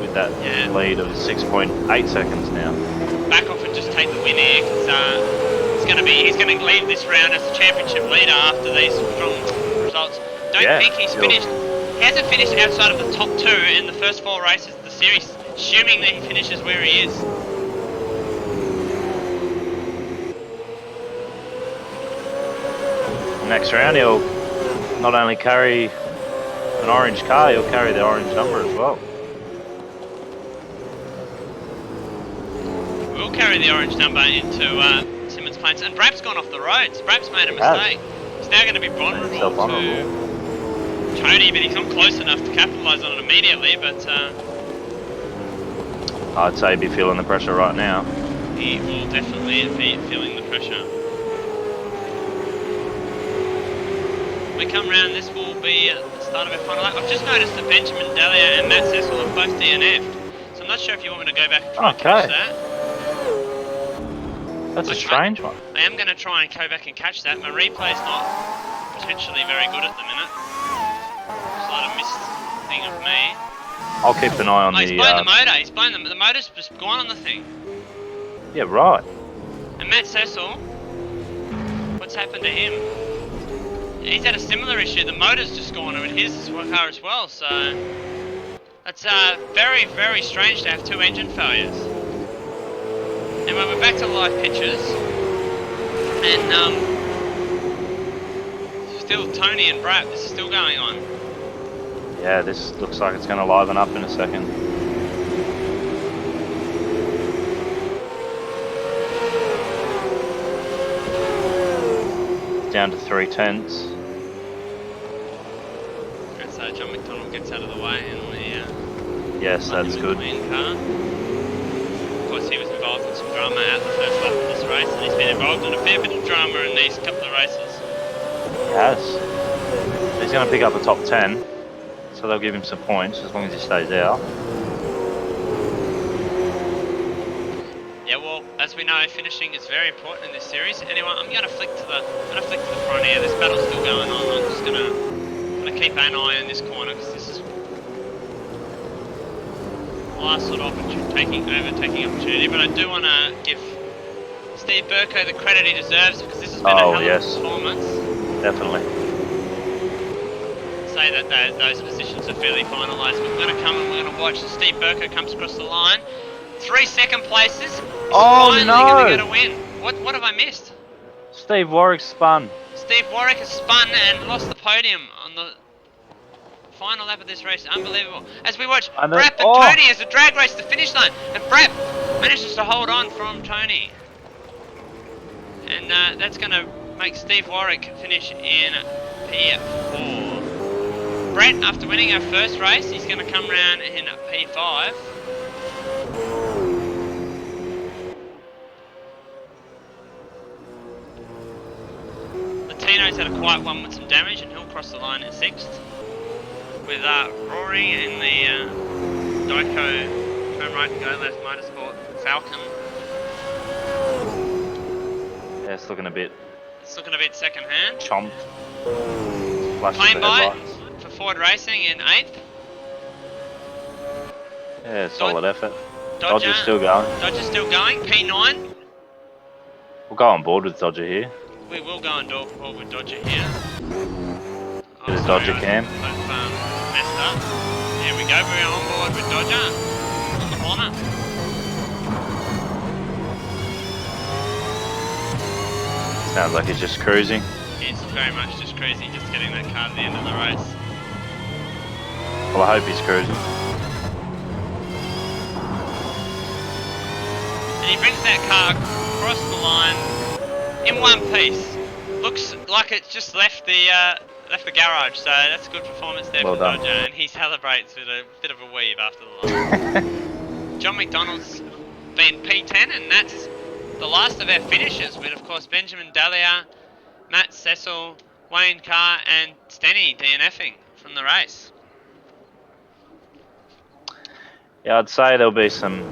with that lead of 6.8 seconds now. Back off and just take the win here, because he's going to leave this round as the championship leader after these strong results. Don't think he's finished. He hasn't finished outside of the top 2 in the first 4 races of the series, assuming that he finishes where he is. Next round, he'll not only carry an orange car, he'll carry the orange number as well. We'll carry the orange number into Simmons Plains, and Brap's gone off the roads. Brap's made a mistake. He's now going to be vulnerable to Tony, but he's not close enough to capitalise on it immediately, but I'd say he'd be feeling the pressure right now. He will definitely be feeling the pressure. We come round, this will be the start of our final lap. I've just noticed that Benjamin Delia and Matt Cecil have both DNF'd, so I'm not sure if you want me to go back and try and catch that. That's a strange one. I am going to try and go back and catch that. My replay's not potentially very good at the minute. Slight of missed thing of me. I'll keep an eye on he's blown the motor. He's blown the motor's just gone on the thing. Yeah, right. And Matt Cecil, what's happened to him? He's had a similar issue. The motor's just gone with his car as well. So that's very, very strange to have 2 engine failures. And when we're back to live pictures, and still Tony and Brap, this is still going on. Yeah, this looks like it's going to liven up in a second. Down to 3/10. So John McDonald gets out of the way, and we yes, that's good. Car. Of course, he was involved in some drama at the first lap of this race, and he's been involved in a fair bit of drama in these couple of races. He has. He's going to pick up a top 10, so they'll give him some points as long as he stays out. Yeah, well, as we know, finishing is very important in this series. Anyway, I'm going to flick to the front here. This battle's still going on. I'm just going to keep an eye on this corner because this is last sort of taking opportunity. But I do want to give Steve Brko the credit he deserves because this has been a hell of a performance. Definitely. Say that those positions are fairly finalised. We're going to come and we're going to watch as Steve Brko comes across the line. 3 second places. He's finally going to get a win. What have I missed? Steve Warwick spun. Steve Warwick has spun and lost the podium on the final lap of this race. Unbelievable. As we watch Brap and Tony as a drag race to the finish line. And Brap manages to hold on from Tony. And that's going to make Steve Warwick finish in P4. Brett, after winning our first race, he's going to come round in P5. Latino's had a quiet one with some damage and he'll cross the line in 6th. With Rory in the Dyco turn right and go left Motorsport Falcon. Yeah, it's looking a bit second hand. chomped. Plain by for Ford Racing in 8th. Yeah, solid effort. Dodger's still going. Dodger's still going. P9. We'll go on board with Dodger here. We will go on board with Dodger here. Bit of Dodger cam. I've messed up. Here we go. We're on board with Dodger on the corner. Sounds like he's just cruising. He's very much just cruising, just getting that car to the end of the race. Well, I hope he's cruising. And he brings that car across the line in one piece. Looks like it's just left the garage, so that's a good performance there for Dodger, and he celebrates with a bit of a weave after the line. John McDonald's been P10, and that's the last of our finishers, with of course Benjamin Dahlia, Matt Cecil, Wayne Carr and Stenny DNFing from the race. Yeah, I'd say there'll be some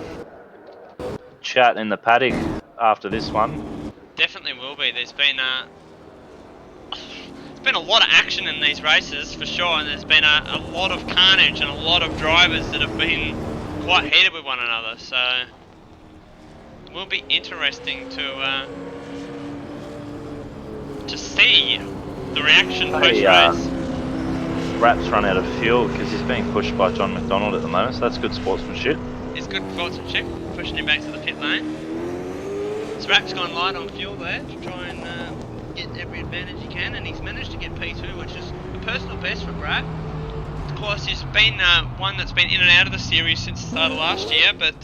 chat in the paddock after this one. definitely will be. There's been a lot of action in these races for sure, and there's been a lot of carnage and a lot of drivers that have been quite heated with one another. So it will be interesting to see the reaction post race. Rap's run out of fuel because he's being pushed by John McDonald at the moment, so that's good sportsmanship. It's good sportsmanship, pushing him back to the pit lane. So Rap's gone light on fuel there to try and get every advantage he can, and he's managed to get P2, which is a personal best for Rap. Of course, he's been one that's been in and out of the series since the start of last year, but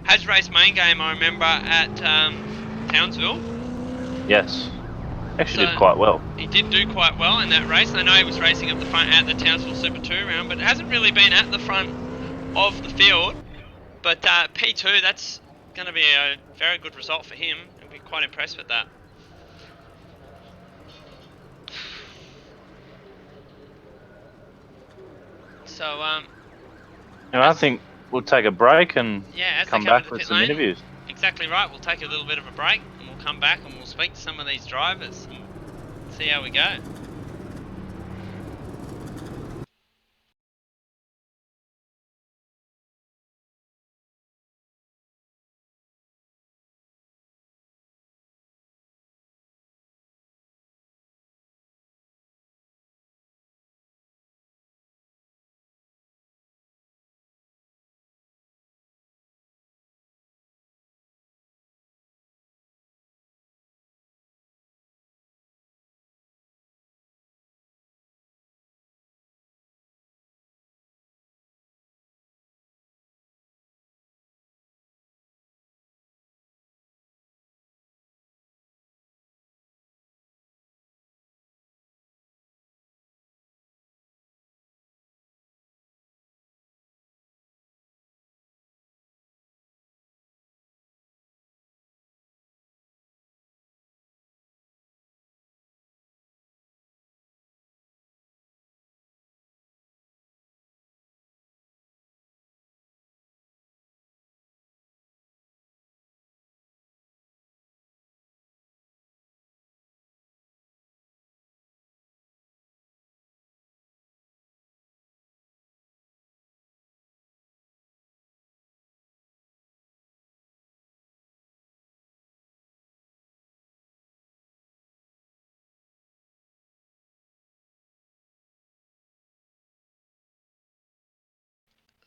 has raced main game, I remember, at Townsville. Yes. Actually did quite well. He did do quite well in that race. I know he was racing up the front at the Townsville Super 2 round, but hasn't really been at the front of the field. But P2, that's going to be a very good result for him. I'll be quite impressed with that. So, I think we'll take a break and come back with some interviews. Exactly right. We'll take a little bit of a break and we'll come back and we'll speak to some of these drivers and see how we go.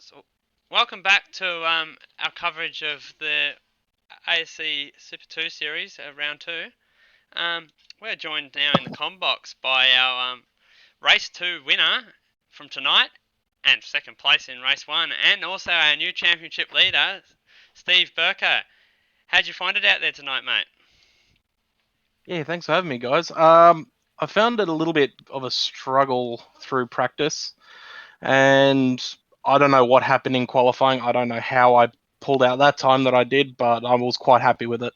So, welcome back to our coverage of the ASC Super 2 series, round 2. We're joined now in the comm box by our race 2 winner from tonight and second place in race 1, and also our new championship leader, Steve Brko. How'd you find it out there tonight, mate? Yeah, thanks for having me, guys. I found it a little bit of a struggle through practice, and I don't know what happened in qualifying. I don't know how I pulled out that time that I did, but I was quite happy with it.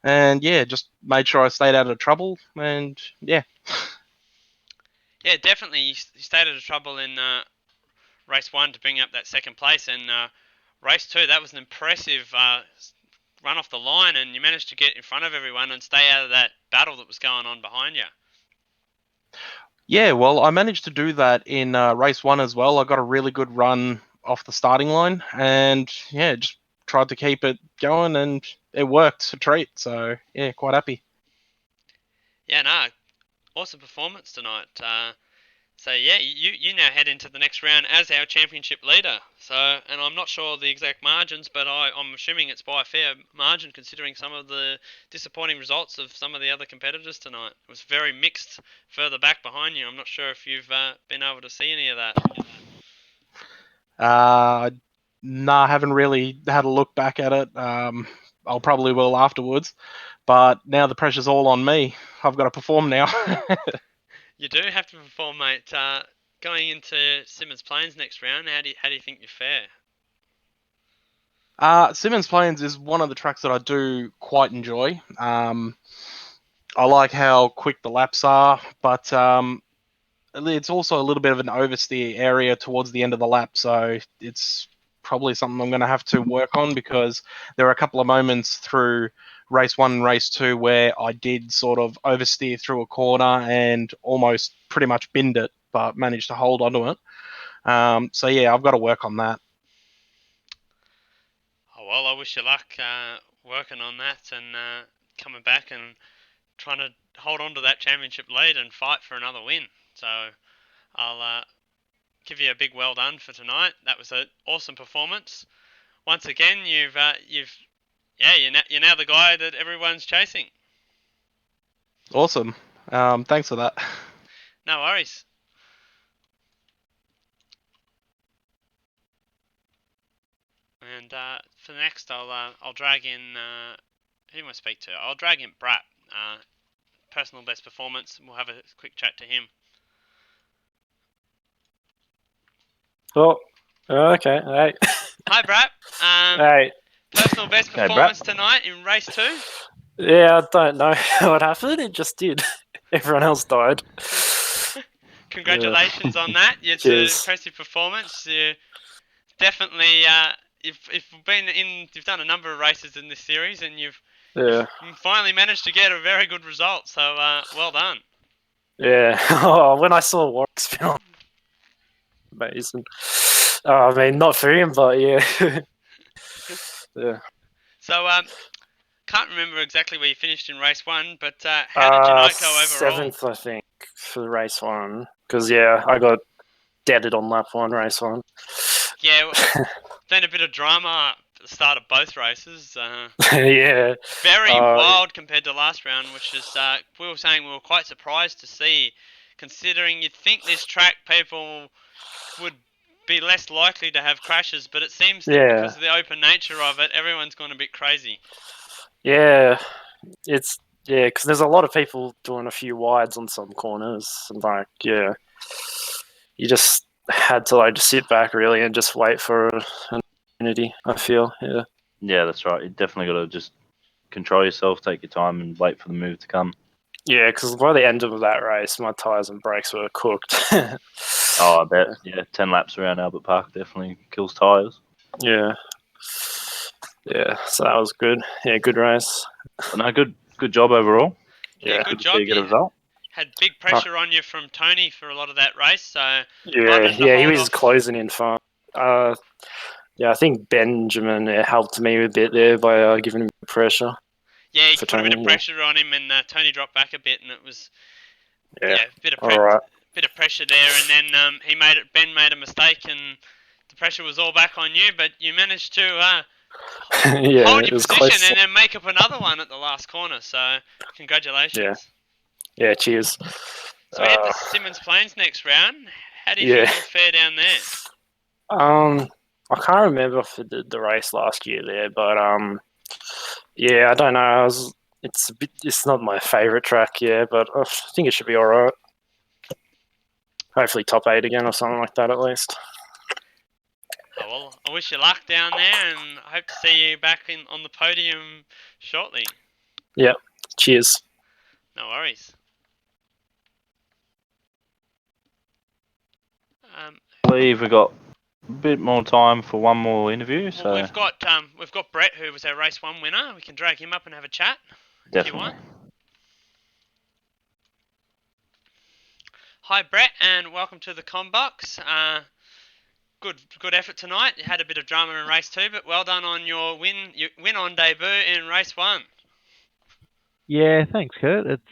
And yeah, just made sure I stayed out of trouble, and yeah. Yeah, definitely. You stayed out of trouble in race 1 to bring up that second place, and race 2, that was an impressive run off the line, and you managed to get in front of everyone and stay out of that battle that was going on behind you. Yeah, well, I managed to do that in race 1 as well. I got a really good run off the starting line, and yeah, just tried to keep it going, and it worked a treat. So yeah, quite happy. Yeah, no, awesome performance tonight. So yeah, you now head into the next round as our championship leader. So, and I'm not sure the exact margins, but I'm assuming it's by a fair margin considering some of the disappointing results of some of the other competitors tonight. It was very mixed further back behind you. I'm not sure if you've been able to see any of that. I haven't really had a look back at it. I'll probably will afterwards. But now the pressure's all on me. I've got to perform now. You do have to perform, mate. Going into Simmons Plains next round, how do you think you fare? Simmons Plains is one of the tracks that I do quite enjoy. I like how quick the laps are, but it's also a little bit of an oversteer area towards the end of the lap, so it's probably something I'm going to have to work on because there are a couple of moments through race 1 and race 2 where I did sort of oversteer through a corner and almost pretty much binned it, but managed to hold onto it. So yeah, I've got to work on that. Oh, well, I wish you luck working on that and coming back and trying to hold on to that championship lead and fight for another win. So I'll give you a big well done for tonight. That was an awesome performance. Once again, you're now the guy that everyone's chasing. Awesome. Thanks for that. No worries. And for the next, I'll drag in who do you want to speak to? I'll drag in Brat. Personal best performance. And we'll have a quick chat to him. Oh, okay. Hey. Hi, Brat. Hey. Personal best Hey, Brat. performance tonight in race 2. Yeah, I don't know what happened. It just did. Everyone else died. Congratulations on that. It's an impressive performance. You definitely, you've done a number of races in this series, and you've finally managed to get a very good result. So well done. Yeah. Oh, when I saw Warwick's film, amazing. I mean, not for him, but yeah. Yeah. So can't remember exactly where you finished in race 1, but how did your night go overall? 7th, I think, for race 1. Because yeah, I got deaded on lap 1, race 1. Yeah, been a bit of drama at the start of both races. Yeah. Very wild compared to last round, which is we were saying we were quite surprised to see, considering you'd think this track people would be less likely to have crashes, but it seems that because of the open nature of it, everyone's gone a bit crazy. Yeah, because there's a lot of people doing a few wides on some corners, and you just had to just sit back really and just wait for an opportunity. I feel, Yeah, that's right. You definitely got to just control yourself, take your time, and wait for the move to come. Yeah, because by the end of that race, my tyres and brakes were cooked. Oh, I bet. Yeah, 10 laps around Albert Park definitely kills tyres. Yeah, so that was good. Yeah, good race. But no, good job overall. Yeah, good job. You get a result. Had big pressure on you from Tony for a lot of that race, so he was closing in fast. Yeah, I think Benjamin helped me a bit there by giving him pressure. Yeah, he put a bit of pressure on him, and Tony dropped back a bit, and it was a bit of pressure there. And then Ben made a mistake, and the pressure was all back on you. But you managed to hold your position and then make up another one at the last corner. So congratulations. Yeah, cheers. So we head to Simmons Plains next round. How do you think you'll fare down there? I can't remember if I did the race last year there, but yeah, I don't know. It's not my favourite track, but I think it should be all right. Hopefully top 8 again or something like that at least. Oh, well, I wish you luck down there, and I hope to see you back on the podium shortly. Yeah, cheers. No worries. I believe we've got a bit more time for one more interview. So we've got Brett, who was our race 1 winner. We can drag him up and have a chat if you want. Hi, Brett, and welcome to the Combox. Good effort tonight. You had a bit of drama in race 2, but well done on your win on debut in race 1. Yeah, thanks, Kurt. It's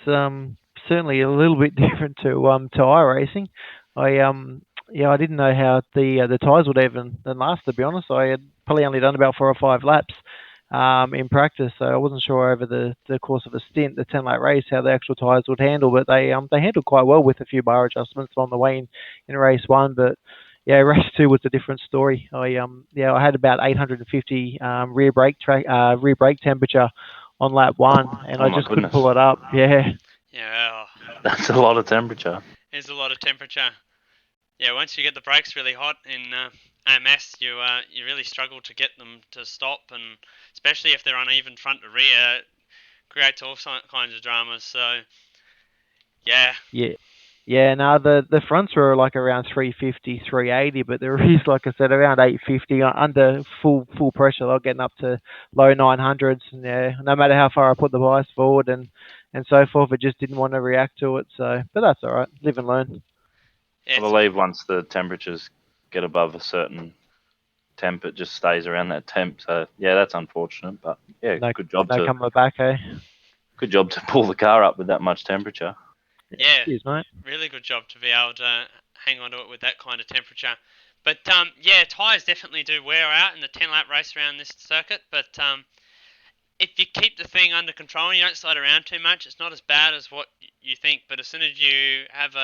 certainly a little bit different to iRacing. I didn't know how the tyres would even last. To be honest, I had probably only done about 4 or 5 laps in practice, so I wasn't sure over the course of a stint, the 10-lap race, how the actual tyres would handle. But they handled quite well with a few bar adjustments on the way in race 1, but. Yeah, race 2 was a different story. I had about 850 rear brake temperature on lap 1, and I just couldn't pull it up. Yeah. Yeah. That's a lot of temperature. It's a lot of temperature. Yeah, once you get the brakes really hot in AMS, you really struggle to get them to stop, and especially if they're uneven front to rear, it creates all kinds of dramas. So, yeah. Yeah. Yeah, no, the fronts were like around 350, 380, but the rears, like I said, around 850 under full pressure. They're getting up to low 900s, and yeah, no matter how far I put the bias forward and so forth, it just didn't want to react to it. So, but that's all right. Live and learn. Yeah, I believe once the temperatures get above a certain temp, it just stays around that temp. So yeah, that's unfortunate, but yeah, No, good job no to coming back, eh? pull the car up with that much temperature. yeah, Cheers, mate. really good job to be able to hang on to it with that kind of temperature. But yeah, tyres definitely do wear out in the 10-lap race around this circuit. But if you keep the thing under control and you don't slide around too much, it's not as bad as what you think. But as soon as you have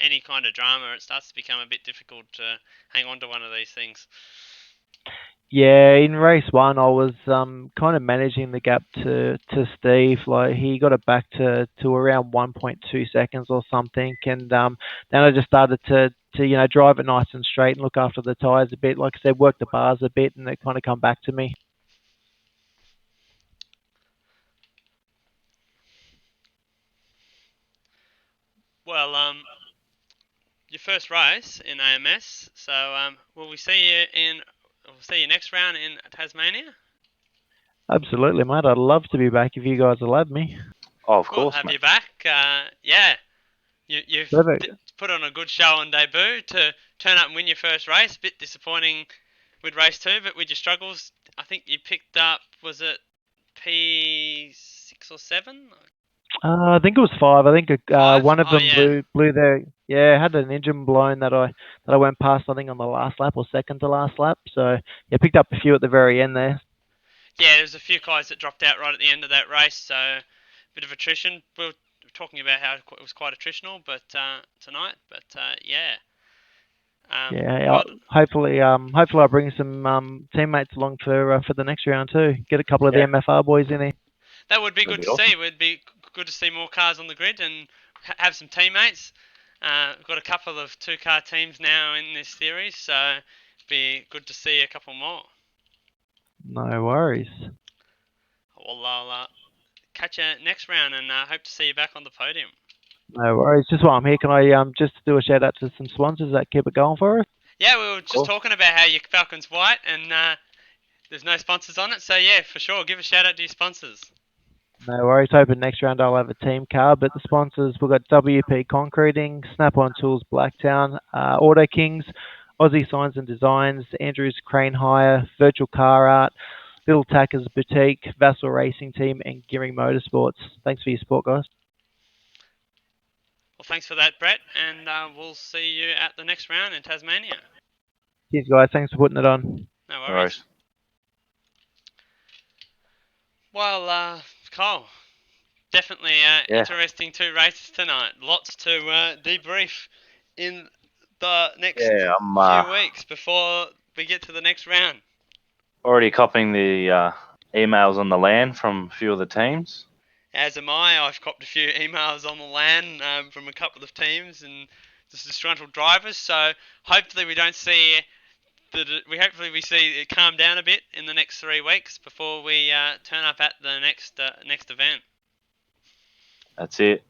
any kind of drama, it starts to become a bit difficult to hang on to one of these things. Yeah, in race one, I was kind of managing the gap to Steve. Like he got it back to around 1.2 seconds or something, and then I just started to drive it nice and straight and look after the tires a bit. Like I said, work the bars a bit, and they kind of come back to me. Well, your first race in AMS. So will we see you in? We'll see you next round in Tasmania. Absolutely, mate. I'd love to be back if you guys will have me. Oh, of We'll course, have mate. you back. Yeah, you've Perfect. put on a good show on debut to turn up and win your first race. Bit disappointing with race 2, but with your struggles, I think you picked up, was it P6 or 7? I think it was five. I think 5? one of Oh them yeah. blew there. Yeah, had an engine blown that I went past. I think on the last lap or second to last lap. So yeah, picked up a few at the very end there. Yeah, there's a few guys that dropped out right at the end of that race, so bit of attrition. We were talking about how it was quite attritional, but tonight, but yeah. Yeah, Well, hopefully I'll bring some teammates along for the next round too. Get a couple of the Yeah, MFR boys in here. that would be that'd good be to see. awesome. It would be good to see more cars on the grid and have some teammates. We've got a couple of 2-car teams now in this series, so it'd be good to see a couple more. No worries. Well, I'll catch you next round and hope to see you back on the podium. No worries. Just while I'm here, can I just do a shout out to some sponsors that keep it going for us? Yeah, we were just Cool. talking about how your Falcon's white and there's no sponsors on it, so yeah, for sure, give a shout out to your sponsors. No worries. Hoping next round I'll have a team car. But the sponsors, we've got WP Concreting, Snap-on Tools Blacktown, Auto Kings, Aussie Signs and Designs, Andrews Crane Hire, Virtual Car Art, Little Tackers Boutique, Vassal Racing Team, and Gearing Motorsports. Thanks for your support, guys. Well, thanks for that, Brett, and we'll see you at the next round in Tasmania. Cheers, guys. Thanks for putting it on. No No worries. worries. Well, Cole, definitely Yeah. interesting 2 races tonight. Lots to debrief in the next Yeah, few I'm weeks before we get to the next round. already copying the emails on the land from a few of the teams. As am I. I've copped a few emails on the LAN from a couple of teams and just disgruntled drivers. So hopefully we don't see hopefully we see it calm down a bit in the next 3 weeks before we turn up at the next event. That's it.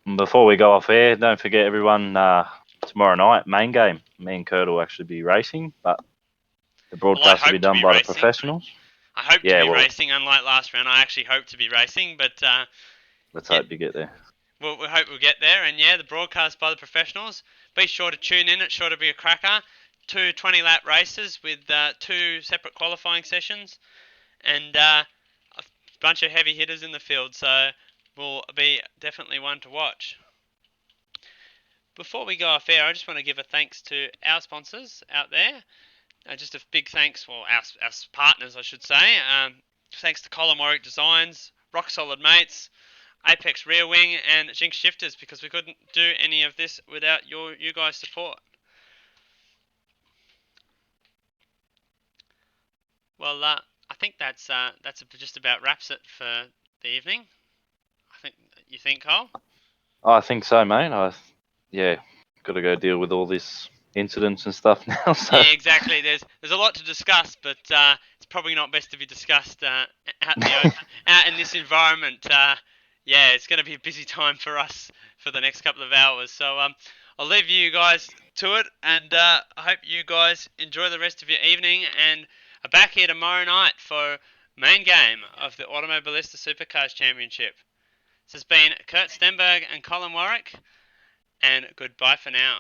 And before we go off air, don't forget everyone, tomorrow night, main game. Me and Kurt will actually be racing, but the broadcast will be done by the professionals. I hope Yeah, to be well, racing, unlike last round. I actually hope to be racing, but let's yeah. hope you get there. we hope we'll get there. And yeah, the broadcast by the professionals. Be sure to tune in. It's sure to be a cracker. 2 20-lap races with 2 separate qualifying sessions and a bunch of heavy hitters in the field. So will be definitely one to watch. Before we go off air, I just want to give a thanks to our sponsors out there. Just a big thanks, well, our partners, I should say. Thanks to Colin Warwick Designs, Rock Solid Mates, Apex Rear Wing, and Jinx Shifters, because we couldn't do any of this without you guys' support. Well, I think that's just about wraps it for the evening. You think, Cole? I think so, mate. Yeah, got to go deal with all this incidents and stuff now. So. Yeah, exactly. There's a lot to discuss, but it's probably not best to be discussed out in the open, out in this environment. yeah, it's going to be a busy time for us for the next couple of hours. So I'll leave you guys to it, and I hope you guys enjoy the rest of your evening, and are back here tomorrow night for main game of the Automobilista Supercars Championship. This has been Kurt Stenberg and Colin Warwick, and goodbye for now.